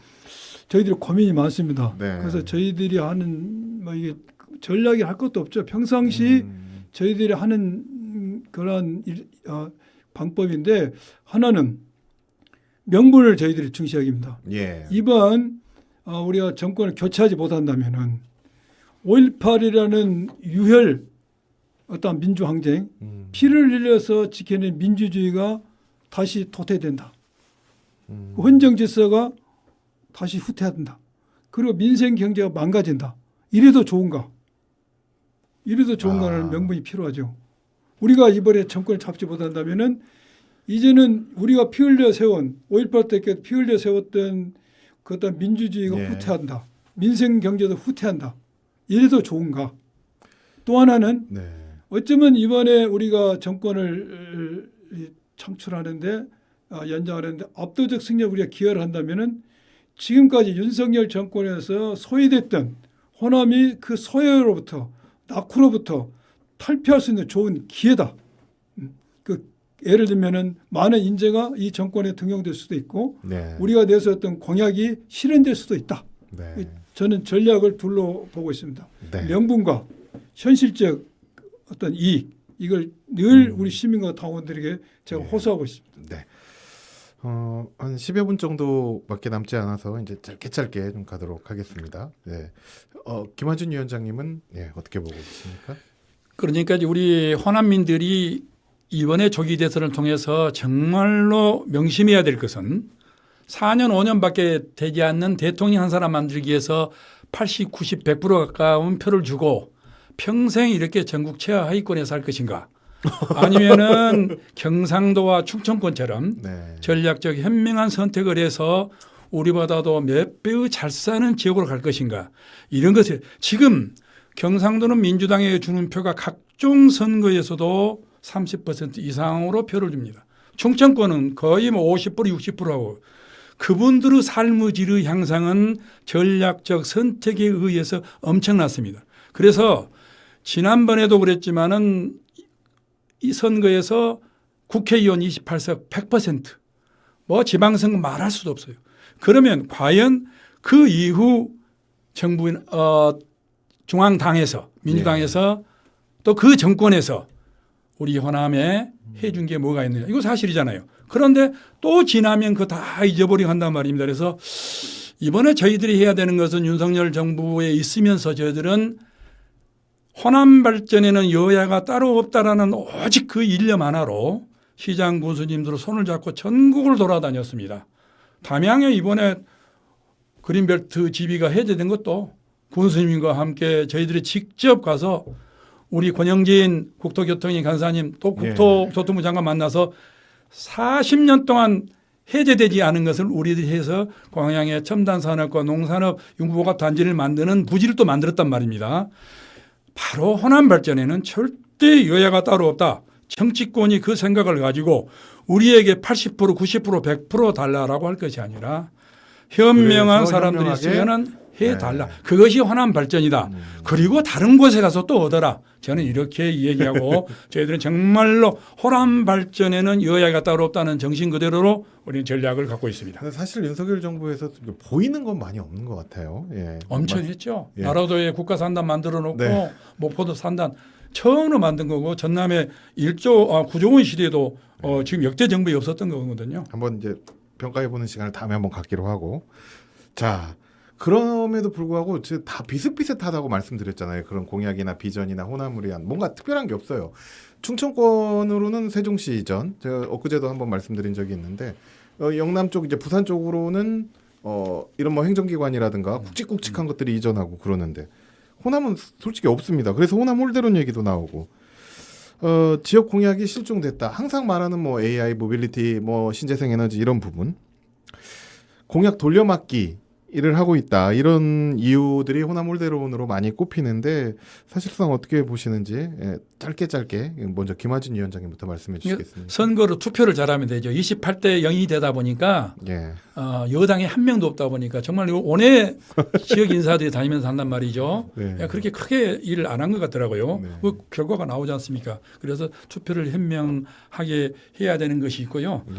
저희들이 고민이 많습니다. 네. 그래서 저희들이 하는 뭐 이게 전략이 할 것도 없죠. 평상시 저희들이 하는 그런 방법인데 하나는 명분을 저희들이 중시하기입니다. 예. 이번 우리가 정권을 교체하지 못한다면은 5.18이라는 유혈 어떤 민주항쟁 피를 흘려서 지켜낸 민주주의가 다시 도태된다. 헌정 질서가 다시 후퇴한다. 그리고 민생 경제가 망가진다. 이래도 좋은가? 이래도 좋은가라는 명분이 필요하죠. 우리가 이번에 정권을 잡지 못한다면은 이제는 우리가 피 흘려 세운 5.18 때 피 흘려 세웠던 그 어떤 민주주의가 예. 후퇴한다. 민생 경제도 후퇴한다. 이래도 좋은가? 또 하나는 네. 어쩌면 이번에 우리가 정권을 창출하는데 연장하는데 압도적 승리에 우리가 기여를 한다면은 지금까지 윤석열 정권에서 소외됐던 호남이 그 소외로부터 낙후로부터 탈피할 수 있는 좋은 기회다. 그 예를 들면은 많은 인재가 이 정권에 등용될 수도 있고 네. 우리가 내세웠던 공약이 실현될 수도 있다. 네. 저는 전략을 둘로 보고 있습니다. 네. 명분과 현실적 어떤 이익 이걸 늘 우리 시민과 당원들에게 제가 예. 호소하고 있습니다. 네. 한 10여 분 정도밖에 남지 않아서 이제 짧게 좀 가도록 하겠습니다. 네. 김한준 위원장님은 어떻게 보고 계십니까? 그러니까 이제 우리 호남민들이 이번에 조기 대선을 통해서 정말로 명심해야 될 것은 4년 5년밖에 되지 않는 대통령 한 사람 만들기 위해서 80, 90, 100% 가까운 표를 주고 평생 이렇게 전국 최하 하위권에 살 것인가 아니면은 경상도와 충청권처럼 네. 전략적 현명한 선택을 해서 우리보다도 몇 배의 잘 사는 지역으로 갈 것인가 이런 것을 지금 경상도는 민주당에 주는 표가 각종 선거에서도 30% 이상으로 표를 줍니다. 충청권은 거의 뭐 50% 60%하고 그분들의 삶의 질의 향상은 전략적 선택에 의해서 엄청났습니다. 그래서 지난번에도 그랬지만은 이 선거에서 국회의원 28석 100% 뭐 지방선거 말할 수도 없어요. 그러면 과연 그 이후 정부 중앙당에서 민주당에서 또 그 정권에서 우리 호남에 해준 게 뭐가 있느냐. 이거 사실이잖아요. 그런데 또 지나면 그거 다 잊어버리고 한단 말입니다. 그래서 이번에 저희들이 해야 되는 것은 윤석열 정부에 있으면서 저희들은 호남 발전에는 여야가 따로 없다라는 오직 그 일념 하나로 시장 군수님들 손을 잡고 전국을 돌아다녔습니다. 담양에 이번에 그린벨트 지비가 해제된 것도 군수님과 함께 저희들이 직접 가서 우리 권영진 국토교통위 간사님 또 국토교통부 장관 만나서 40년 동안 해제되지 않은 것을 우리들이 해서 광양의 첨단산업과 농산업 융보가 단지를 만드는 부지를 또 만들었단 말입니다. 바로 호남 발전에는 절대 여야가 따로 없다. 정치권이 그 생각을 가지고 우리에게 80% 90% 100% 달라라고 할 것이 아니라 현명한 사람들이 있으면은 해달라. 네. 그것이 호남 발전이다. 그리고 다른 곳에 가서 또 얻어라. 저는 이렇게 얘기하고 저희들은 정말로 호남 발전에는 여야가 따로 없다는 정신 그대로로 우리는 전략을 갖고 있습니다. 근데 사실 윤석열 정부에서 보이는 건 많이 없는 것 같아요. 예. 엄청 했죠. 예. 나라도에 국가 산단 만들어 놓고 네. 목포도 산단 처음으로 만든 거고 전남에 9조 원 시대에도 지금 역대 정부에 없었던 거거든요. 한번 이제 평가해보는 시간을 다음에 한번 갖기로 하고 자 그럼에도 불구하고 다 비슷비슷하다고 말씀드렸잖아요. 그런 공약이나 비전이나 호남을 위한 뭔가 특별한 게 없어요. 충청권으로는 세종시전 제가 엊그제도 한번 말씀드린 적이 있는데 영남 쪽 이제 부산 쪽으로는 이런 뭐 행정기관이라든가 굵직굵직한 것들이 이전하고 그러는데 호남은 솔직히 없습니다. 그래서 호남 홀대론 얘기도 나오고 지역 공약이 실종됐다. 항상 말하는 뭐 AI, 모빌리티, 뭐 신재생 에너지 이런 부분 공약 돌려막기 일을 하고 있다. 이런 이유들이 호남 올드론으로 많이 꼽히는데 사실상 어떻게 보시는지 짧게 먼저 김하진 위원장님부터 말씀해 주시겠습니다. 선거로 투표를 잘하면 되죠. 28대 0이 되다 보니까 예. 여당에 한 명도 없다 보니까 정말 원외 지역 인사들이 다니면서 한단 말이죠. 네. 그렇게 크게 일을 안 한 것 같더라고요. 네. 그 결과가 나오지 않습니까? 그래서 투표를 현명하게 해야 되는 것이 있고요. 네.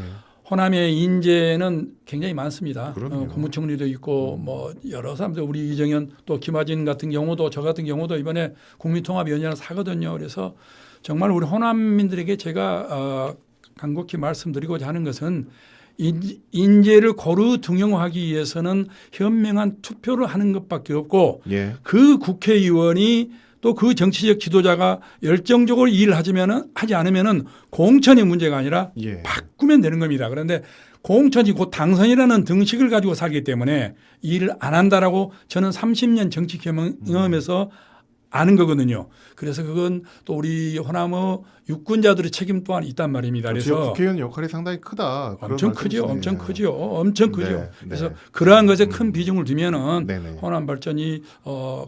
호남의 인재는 굉장히 많습니다. 그럼요. 국무총리도 있고 뭐 여러 사람들 우리 이정현 또 김하진 같은 경우도 저 같은 경우도 이번에 국민통합위원장을 사거든요. 그래서 정말 우리 호남민들에게 제가 간곡히 말씀드리고자 하는 것은 인재를 고르등용하기 위해서는 현명한 투표를 하는 것밖에 없고 예. 그 국회의원이 또 그 정치적 지도자가 열정적으로 일을 하지 않으면은 공천이 문제가 아니라 예. 바꾸면 되는 겁니다. 그런데 공천이 곧 당선이라는 등식을 가지고 살기 때문에 일을 안 한다라고 저는 30년 정치 경험에서 아는 거거든요. 그래서 그건 또 우리 호남의 유권자들의 책임 또한 있단 말입니다. 지역 그래서 국회의원 역할이 상당히 크다. 그런 엄청 크죠. 말씀이시네요. 엄청 크죠. 엄청 크죠. 네, 그래서 네. 그러한 것에 큰 비중을 두면은 네네. 호남 발전이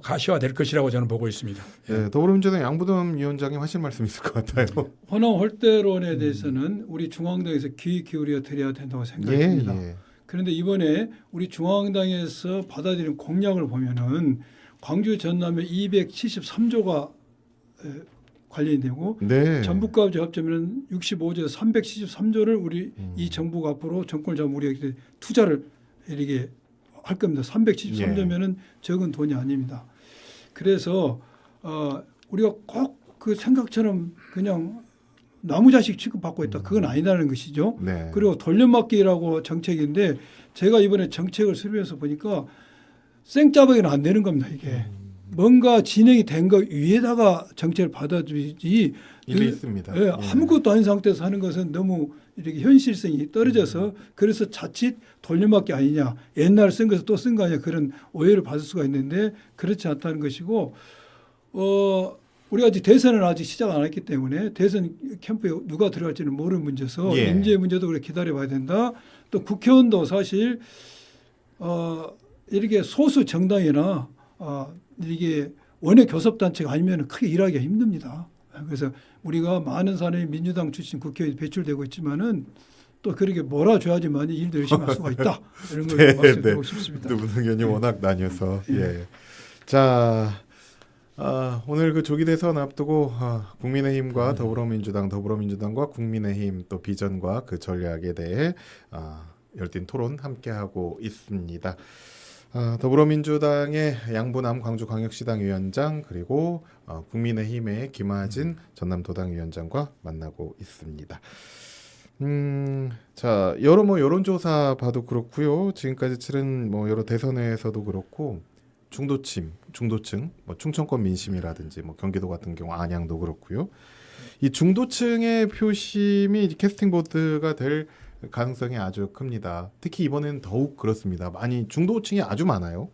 가시화될 것이라고 저는 보고 있습니다. 네, 더불어민주당 양부겸 위원장님 하실 말씀 있을 것 같아요. 호남 홀대론에 대해서는 우리 중앙당에서 귀 기울여 드려야 된다고 생각합니다. 예. 그런데 이번에 우리 중앙당에서 받아들인 공약을 보면은 광주 전남에 273조가 관련이 되고 네. 전북까지 합치면 65조에서 373조를 우리 이 정부가 앞으로 정권을 잡으면 우리에게 투자를 이렇게 할 겁니다. 373조면은 적은 돈이 아닙니다. 그래서 우리가 꼭 그 생각처럼 그냥 나무자식 취급받고 있다. 그건 아니라는 것이죠. 네. 그리고 돌려막기라고 정책인데 제가 이번에 정책을 쓰면서 보니까 생짜박이는 안 되는 겁니다. 이게 뭔가 진행이 된 거 위에다가 정책을 받아주지 일이 있습니다. 예, 예. 아무것도 아닌 상태에서 하는 것은 너무 이렇게 현실성이 떨어져서 그래서 자칫 돌려막기 아니냐 옛날 쓴 것을 또 쓴 거 아니냐 그런 오해를 받을 수가 있는데 그렇지 않다는 것이고 우리가 아직 대선은 아직 시작 안 했기 때문에 대선 캠프에 누가 들어갈지는 모르는 문제서 예. 인재 문제도 그래 기다려봐야 된다. 또 국회의원도 사실 이렇게 소수 정당이나 이게 원외 교섭단체가 아니면 크게 일하기가 힘듭니다. 그래서 우리가 많은 사람이 민주당 출신 국회의원이 배출되고 있지만은 또 그렇게 몰아줘야지만 일도 열심히 할 수가 있다. 이런 걸 네, 말씀드리고 싶습니다. 두 분 의견이 워낙 나뉘어서. 예. 예. 자, 오늘 그 조기 대선 앞두고 국민의힘과 더불어민주당과 국민의힘 또 비전과 그 전략에 대해 열띤 토론 함께하고 있습니다. 더불어민주당의 양부남 광주광역시당 위원장 그리고 국민의힘의 김하진 전남도당위원장과 만나고 있습니다. 자 여러 여론조사 봐도 그렇고요. 지금까지 치른 여러 대선에서도 그렇고 중도층, 충청권 민심이라든지 경기도 같은 경우 안양도 그렇고요. 이 중도층의 표심이 캐스팅 보드가 될 가능성이 아주 큽니다. 특히 이번에는 더욱 그렇습니다. 많이 중도층이 아주 많아요.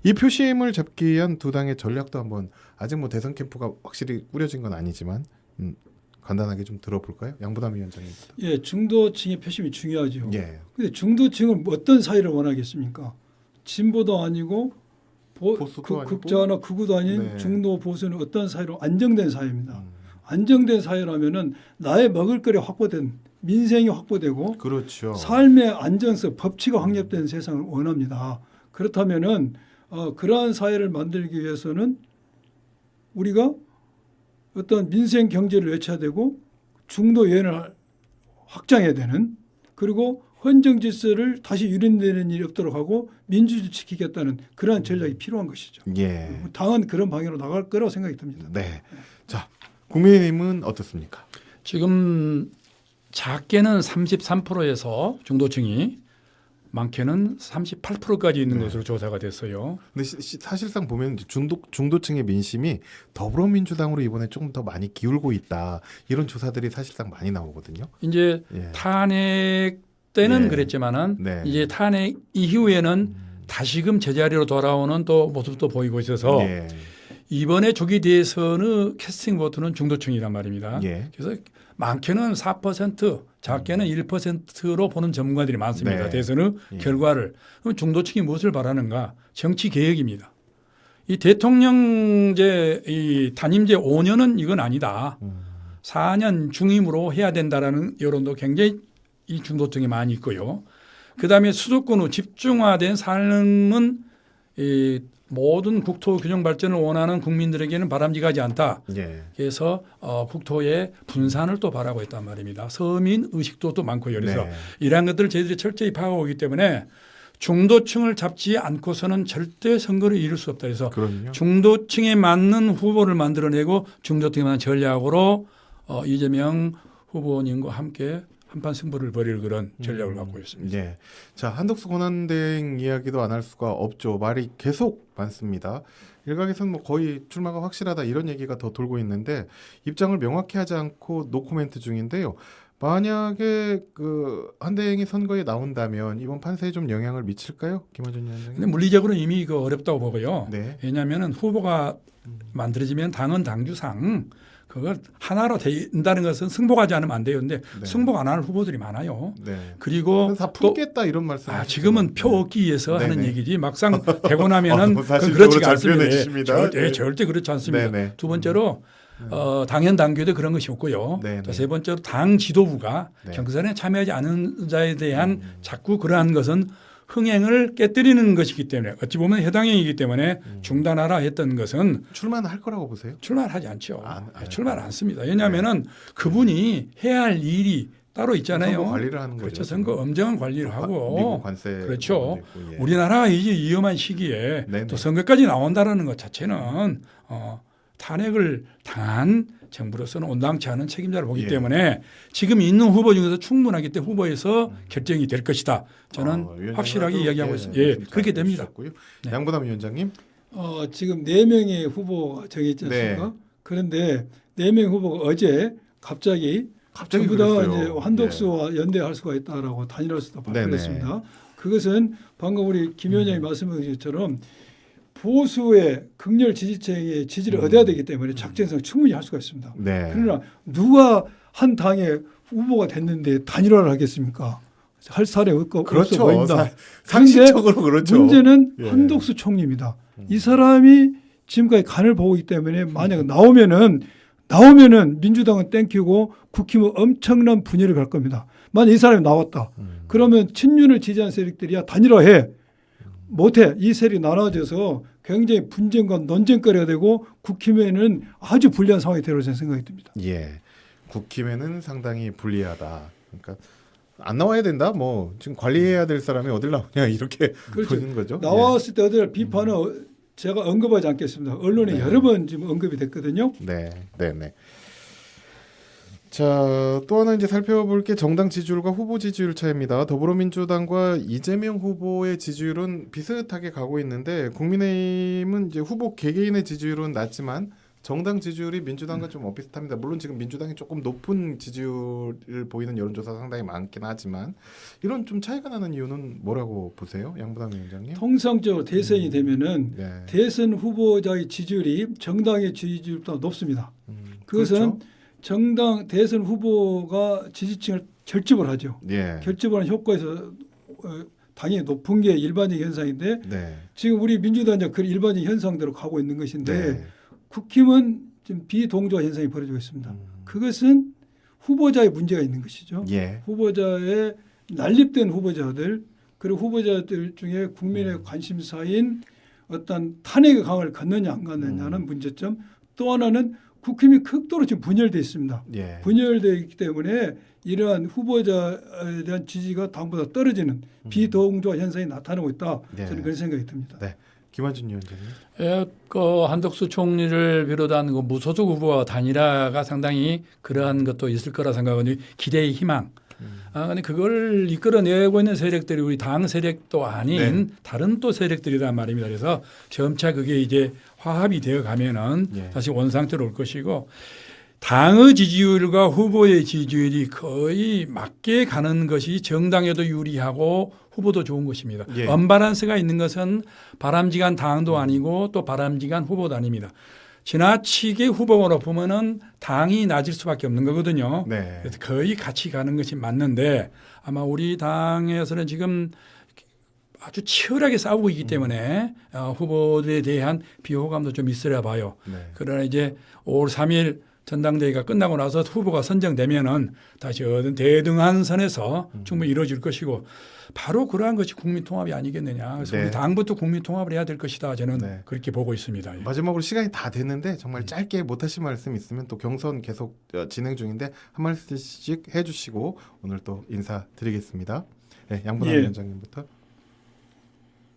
이 표심을 잡기 위한 두 당의 전략도 한번 아직 대선 캠프가 확실히 꾸려진 건 아니지만 간단하게 좀 들어볼까요? 양부남 위원장님부터. 예, 중도층의 표심이 중요하죠. 예. 근데 중도층은 어떤 사회를 원하겠습니까? 진보도 아니고 보수도 아니고 극좌나 극우도 아닌 네. 중도 보수는 어떤 사회로 안정된 사회입니다. 안정된 사회라면은 나의 먹을거리 확보된 민생이 확보되고 그렇죠. 삶의 안정성, 법치가 확립된 세상을 원합니다. 그렇다면은 그러한 사회를 만들기 위해서는 우리가 어떤 민생 경제를 외쳐야 되고 중도 여행을 확장해야 되는 그리고 헌정 질서를 다시 유린되는 일이 없도록 하고 민주주의 지키겠다는 그러한 전략이 필요한 것이죠. 예. 당은 그런 방향으로 나갈 거라고 생각이 듭니다. 네. 자, 국민의힘은 어떻습니까? 지금 작게는 33%에서 중도층이 많게는 38%까지 있는 것으로 조사가 됐어요. 근데 사실상 보면 중도층의 민심이 더불어민주당으로 이번에 조금 더 많이 기울고 있다. 이런 조사들이 사실상 많이 나오거든요. 이제 예. 탄핵 때는 예. 그랬지만은 네. 이제 탄핵 이후에는 다시금 제자리로 돌아오는 또 모습도 보이고 있어서 예. 이번에 조기 대선의 캐스팅 보트는 중도층이란 말입니다. 예. 그래서 많게는 4%, 작게는 1%로 보는 전문가들이 많습니다. 네. 대선의 예. 결과를. 그럼 중도층이 무엇을 바라는가? 정치 개혁입니다. 이 대통령제, 이 단임제 5년은 이건 아니다. 4년 중임으로 해야 된다라는 여론도 굉장히 이 중도층에 많이 있고요. 그다음에 수도권 후 집중화된 삶은 이 모든 국토 균형 발전을 원하는 국민들에게는 바람직하지 않다. 예. 그래서 국토의 분산을 또 바라고 있단 말입니다. 서민 의식도 또 많고요. 그래서 네. 이러한 것들을 저희들이 철저히 파악하고 있기 때문에 중도층을 잡지 않고서는 절대 선거를 이룰 수 없다. 그래서 그럼요. 중도층에 맞는 후보를 만들어내고 중도층에 맞는 전략으로 이재명 후보님과 함께 한판 승부를 벌일 그런 전략을 갖고 있습니다. 예. 자, 한덕수 권한대행 이야기도 안 할 수가 없죠. 말이 계속 많습니다. 일각에서는 뭐 거의 출마가 확실하다 이런 얘기가 더 돌고 있는데 입장을 명확히 하지 않고 노코멘트 중인데요. 만약에 그 한대행이 선거에 나온다면 이번 판세에 좀 영향을 미칠까요? 김어준 위원장님? 근데 물리적으로 이미 그 어렵다고 보고요. 네. 왜냐하면 후보가 만들어지면 당은 당규상 그걸 하나로 된다는 것은 승복하지 않으면 안 돼요. 근데 네. 승복 안 하는 후보들이 많아요. 네. 그리고 다 또 풀겠다 이런 말씀. 지금은 표 얻기 위해서 네네. 하는 얘기지 막상 되고 나면은 너무 사실적으로 그렇지가 잘 않습니다. 표현해 주십니다. 네. 절대 그렇지 않습니다. 네네. 두 번째로 당연 당규도 그런 것이 없고요. 네네. 자, 세 번째로 당 지도부가 네. 경선에 참여하지 않은 자에 대한 자꾸 그러한 것은 흥행을 깨뜨리는 것이기 때문에 어찌 보면 해당행위이기 때문에 중단하라 했던 것은 출마는 할 거라고 보세요? 출마를 하지 않죠. 안 출마를 안 씁니다. 왜냐하면은 그분이 해야 할 일이 따로 있잖아요. 선거 관리를 하는 거죠. 그렇죠. 선거 엄정한 관리를 하고 미국 관세 그렇죠. 부분도 있고, 예. 우리나라가 이제 위험한 시기에 네네. 또 선거까지 나온다라는 것 자체는 탄핵을 당한 정부로서는 온당치 않은 책임자를 보기 예. 때문에 지금 있는 후보 중에서 충분하기 때문에 후보에서 결정이 될 것이다. 저는 위원장님도 확실하게 이야기하고 예, 있습니다. 예, 말씀 잘 그렇게 됩니다. 해주셨고요. 네. 양부남 위원장님. 지금 4명의 후보가 정했지 않습니까? 네. 그런데 4명 후보가 어제 갑자기 전부 다 그랬어요. 이제 한덕수와 연대할 수가 있다라고 단일할 수도 네네. 발표했습니다. 그것은 방금 우리 김 위원장이 말씀하신 것처럼 보수의 극렬 지지층의 지지를 얻어야 되기 때문에 작전상 충분히 할 수가 있습니다. 네. 그러나 누가 한 당의 후보가 됐는데 단일화를 하겠습니까? 할 사례 없어 그렇죠. 보인다. 상식적으로 그렇죠. 문제는 예. 한덕수 총리입니다. 이 사람이 지금까지 간을 보고 있기 때문에 만약 나오면은 민주당은 땡큐고 국힘은 엄청난 분열을 갈 겁니다. 만약 이 사람이 나왔다. 그러면 친윤을 지지한 세력들이야 단일화해. 못해. 이 세력이 나눠져서 굉장히 분쟁과 논쟁거리가 되고 국힘에는 아주 불리한 상황이 되리라고 저는 생각이 듭니다. 예. 국힘에는 상당히 불리하다. 그러니까 안 나와야 된다. 뭐 지금 관리해야 될 사람이 어딜 나오냐 이렇게 그렇죠. 보는 거죠. 나왔을 때 어디를 비판은 제가 언급하지 않겠습니다. 언론에 네. 여러 번 지금 언급이 됐거든요. 네, 네, 네. 자, 또 하나 이제 살펴볼 게 정당 지지율과 후보 지지율 차이입니다. 더불어민주당과 이재명 후보의 지지율은 비슷하게 가고 있는데 국민의힘은 이제 후보 개개인의 지지율은 낮지만 정당 지지율이 민주당과 좀 비슷합니다. 물론 지금 민주당이 조금 높은 지지율을 보이는 여론조사 상당히 많긴 하지만 이런 좀 차이가 나는 이유는 뭐라고 보세요, 양부남 위원장님? 통상적으로 대선이 되면은 네. 대선 후보자의 지지율이 정당의 지지율보다 높습니다. 그것은 그렇죠? 정당 대선 후보가 지지층을 결집을 하죠. 예. 결집을 하는 효과에서 당연히 높은 게 일반적인 현상인데 네. 지금 우리 민주당은 이제 그 일반적인 현상대로 가고 있는 것인데 네. 국힘은 지금 비동조화 현상이 벌어지고 있습니다. 그것은 후보자의 문제가 있는 것이죠. 예. 후보자의 난립된 후보자들 그리고 후보자들 중에 국민의 관심사인 어떤 탄핵의 강을 걷느냐 안 걷느냐는 문제점. 또 하나는 국힘이 극도로 지금 분열되어 있습니다. 예. 분열되어 있기 때문에 이러한 후보자에 대한 지지가 당보다 떨어지는 비동조화 현상이 나타나고 있다. 네. 저는 그런 생각이 듭니다. 네. 김한준 위원장님. 예, 그 한덕수 총리를 비롯한 그 무소속 후보와 단일화가 상당히 그러한 것도 있을 거라 생각하니 기대의 희망. 근데 그걸 이끌어내고 있는 세력들이 우리 당 세력도 아닌 네. 다른 또 세력들이란 말입니다. 그래서 점차 그게 이제 화합이 되어 가면은 예. 다시 원상태로 올 것이고 당의 지지율과 후보의 지지율이 거의 맞게 가는 것이 정당에도 유리하고 후보도 좋은 것입니다. 예. 언밸런스가 있는 것은 바람직한 당도 아니고 또 바람직한 후보도 아닙니다. 지나치게 후보가 높으면은 당이 낮을 수밖에 없는 거거든요. 네. 그래서 거의 같이 가는 것이 맞는데 아마 우리 당에서는 지금 아주 치열하게 싸우고 있기 때문에 후보들에 대한 비호감도 좀 있으려 봐요. 네. 그러나 이제 5월 3일 전당대회가 끝나고 나서 후보가 선정되면은 다시 어떤 대등한 선에서 충분히 이루어질 것이고 바로 그러한 것이 국민통합이 아니겠느냐. 그래서 네. 우리 당부터 국민통합을 해야 될 것이다. 저는 네. 그렇게 보고 있습니다. 예. 마지막으로 시간이 다 됐는데 정말 짧게 못하신 말씀 있으면 또 경선 계속 진행 중인데 한 말씀씩 해주시고 오늘 또 인사드리겠습니다. 네, 양분환 예. 위원장님부터.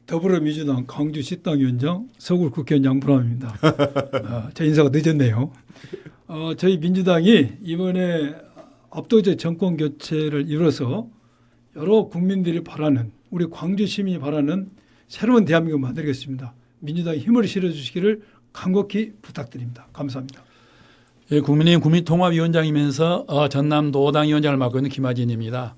더불어민주당 광주시당 위원장 서울 국회의원 양분함입니다. 제 인사가 늦었네요. 저희 민주당이 이번에 압도적 정권 교체를 이뤄서 여러 국민들이 바라는 우리 광주 시민이 바라는 새로운 대한민국을 만들겠습니다. 민주당에 힘을 실어주시기를 간곡히 부탁드립니다. 감사합니다. 예, 국민의힘 국민통합위원장이면서 전남도당 위원장을 맡고 있는 김하진입니다.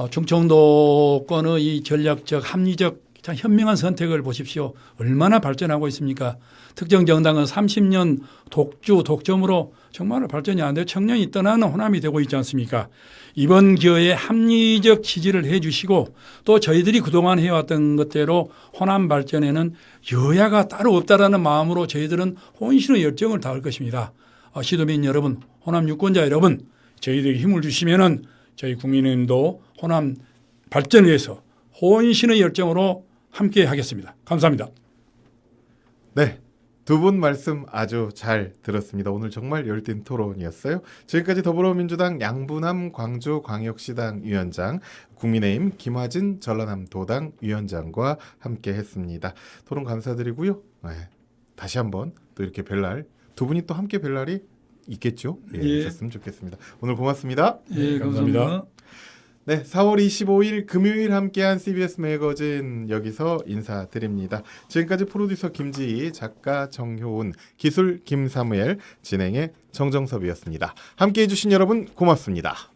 충청도권의 이 전략적 합리적 참 현명한 선택을 보십시오. 얼마나 발전하고 있습니까? 특정 정당은 30년 독주 독점으로 정말 발전이 안 되고 청년이 떠나는 호남이 되고 있지 않습니까? 이번 기회에 합리적 지지를 해 주시고 또 저희들이 그동안 해왔던 것대로 호남 발전에는 여야가 따로 없다라는 마음으로 저희들은 혼신의 열정을 다할 것입니다. 시도민 여러분, 호남 유권자 여러분, 저희들에게 힘을 주시면은 저희 국민의힘도 호남 발전을 위해서 혼신의 열정으로 함께 하겠습니다. 감사합니다. 네. 두 분 말씀 아주 잘 들었습니다. 오늘 정말 열띤 토론이었어요. 지금까지 더불어민주당 양분함 광주광역시당 위원장, 국민의힘 김하진 전라남도당 위원장과 함께 했습니다. 토론 감사드리고요. 네. 다시 한번 또 이렇게 뵐 날, 두 분이 또 함께 뵐 날이 있겠죠? 예, 예. 있었으면 좋겠습니다. 오늘 고맙습니다. 예, 감사합니다. 감사합니다. 네, 4월 25일 금요일 함께한 CBS 매거진 여기서 인사드립니다. 지금까지 프로듀서 김지희, 작가 정효운, 기술 김사무엘, 진행의 정정섭이었습니다. 함께해 주신 여러분 고맙습니다.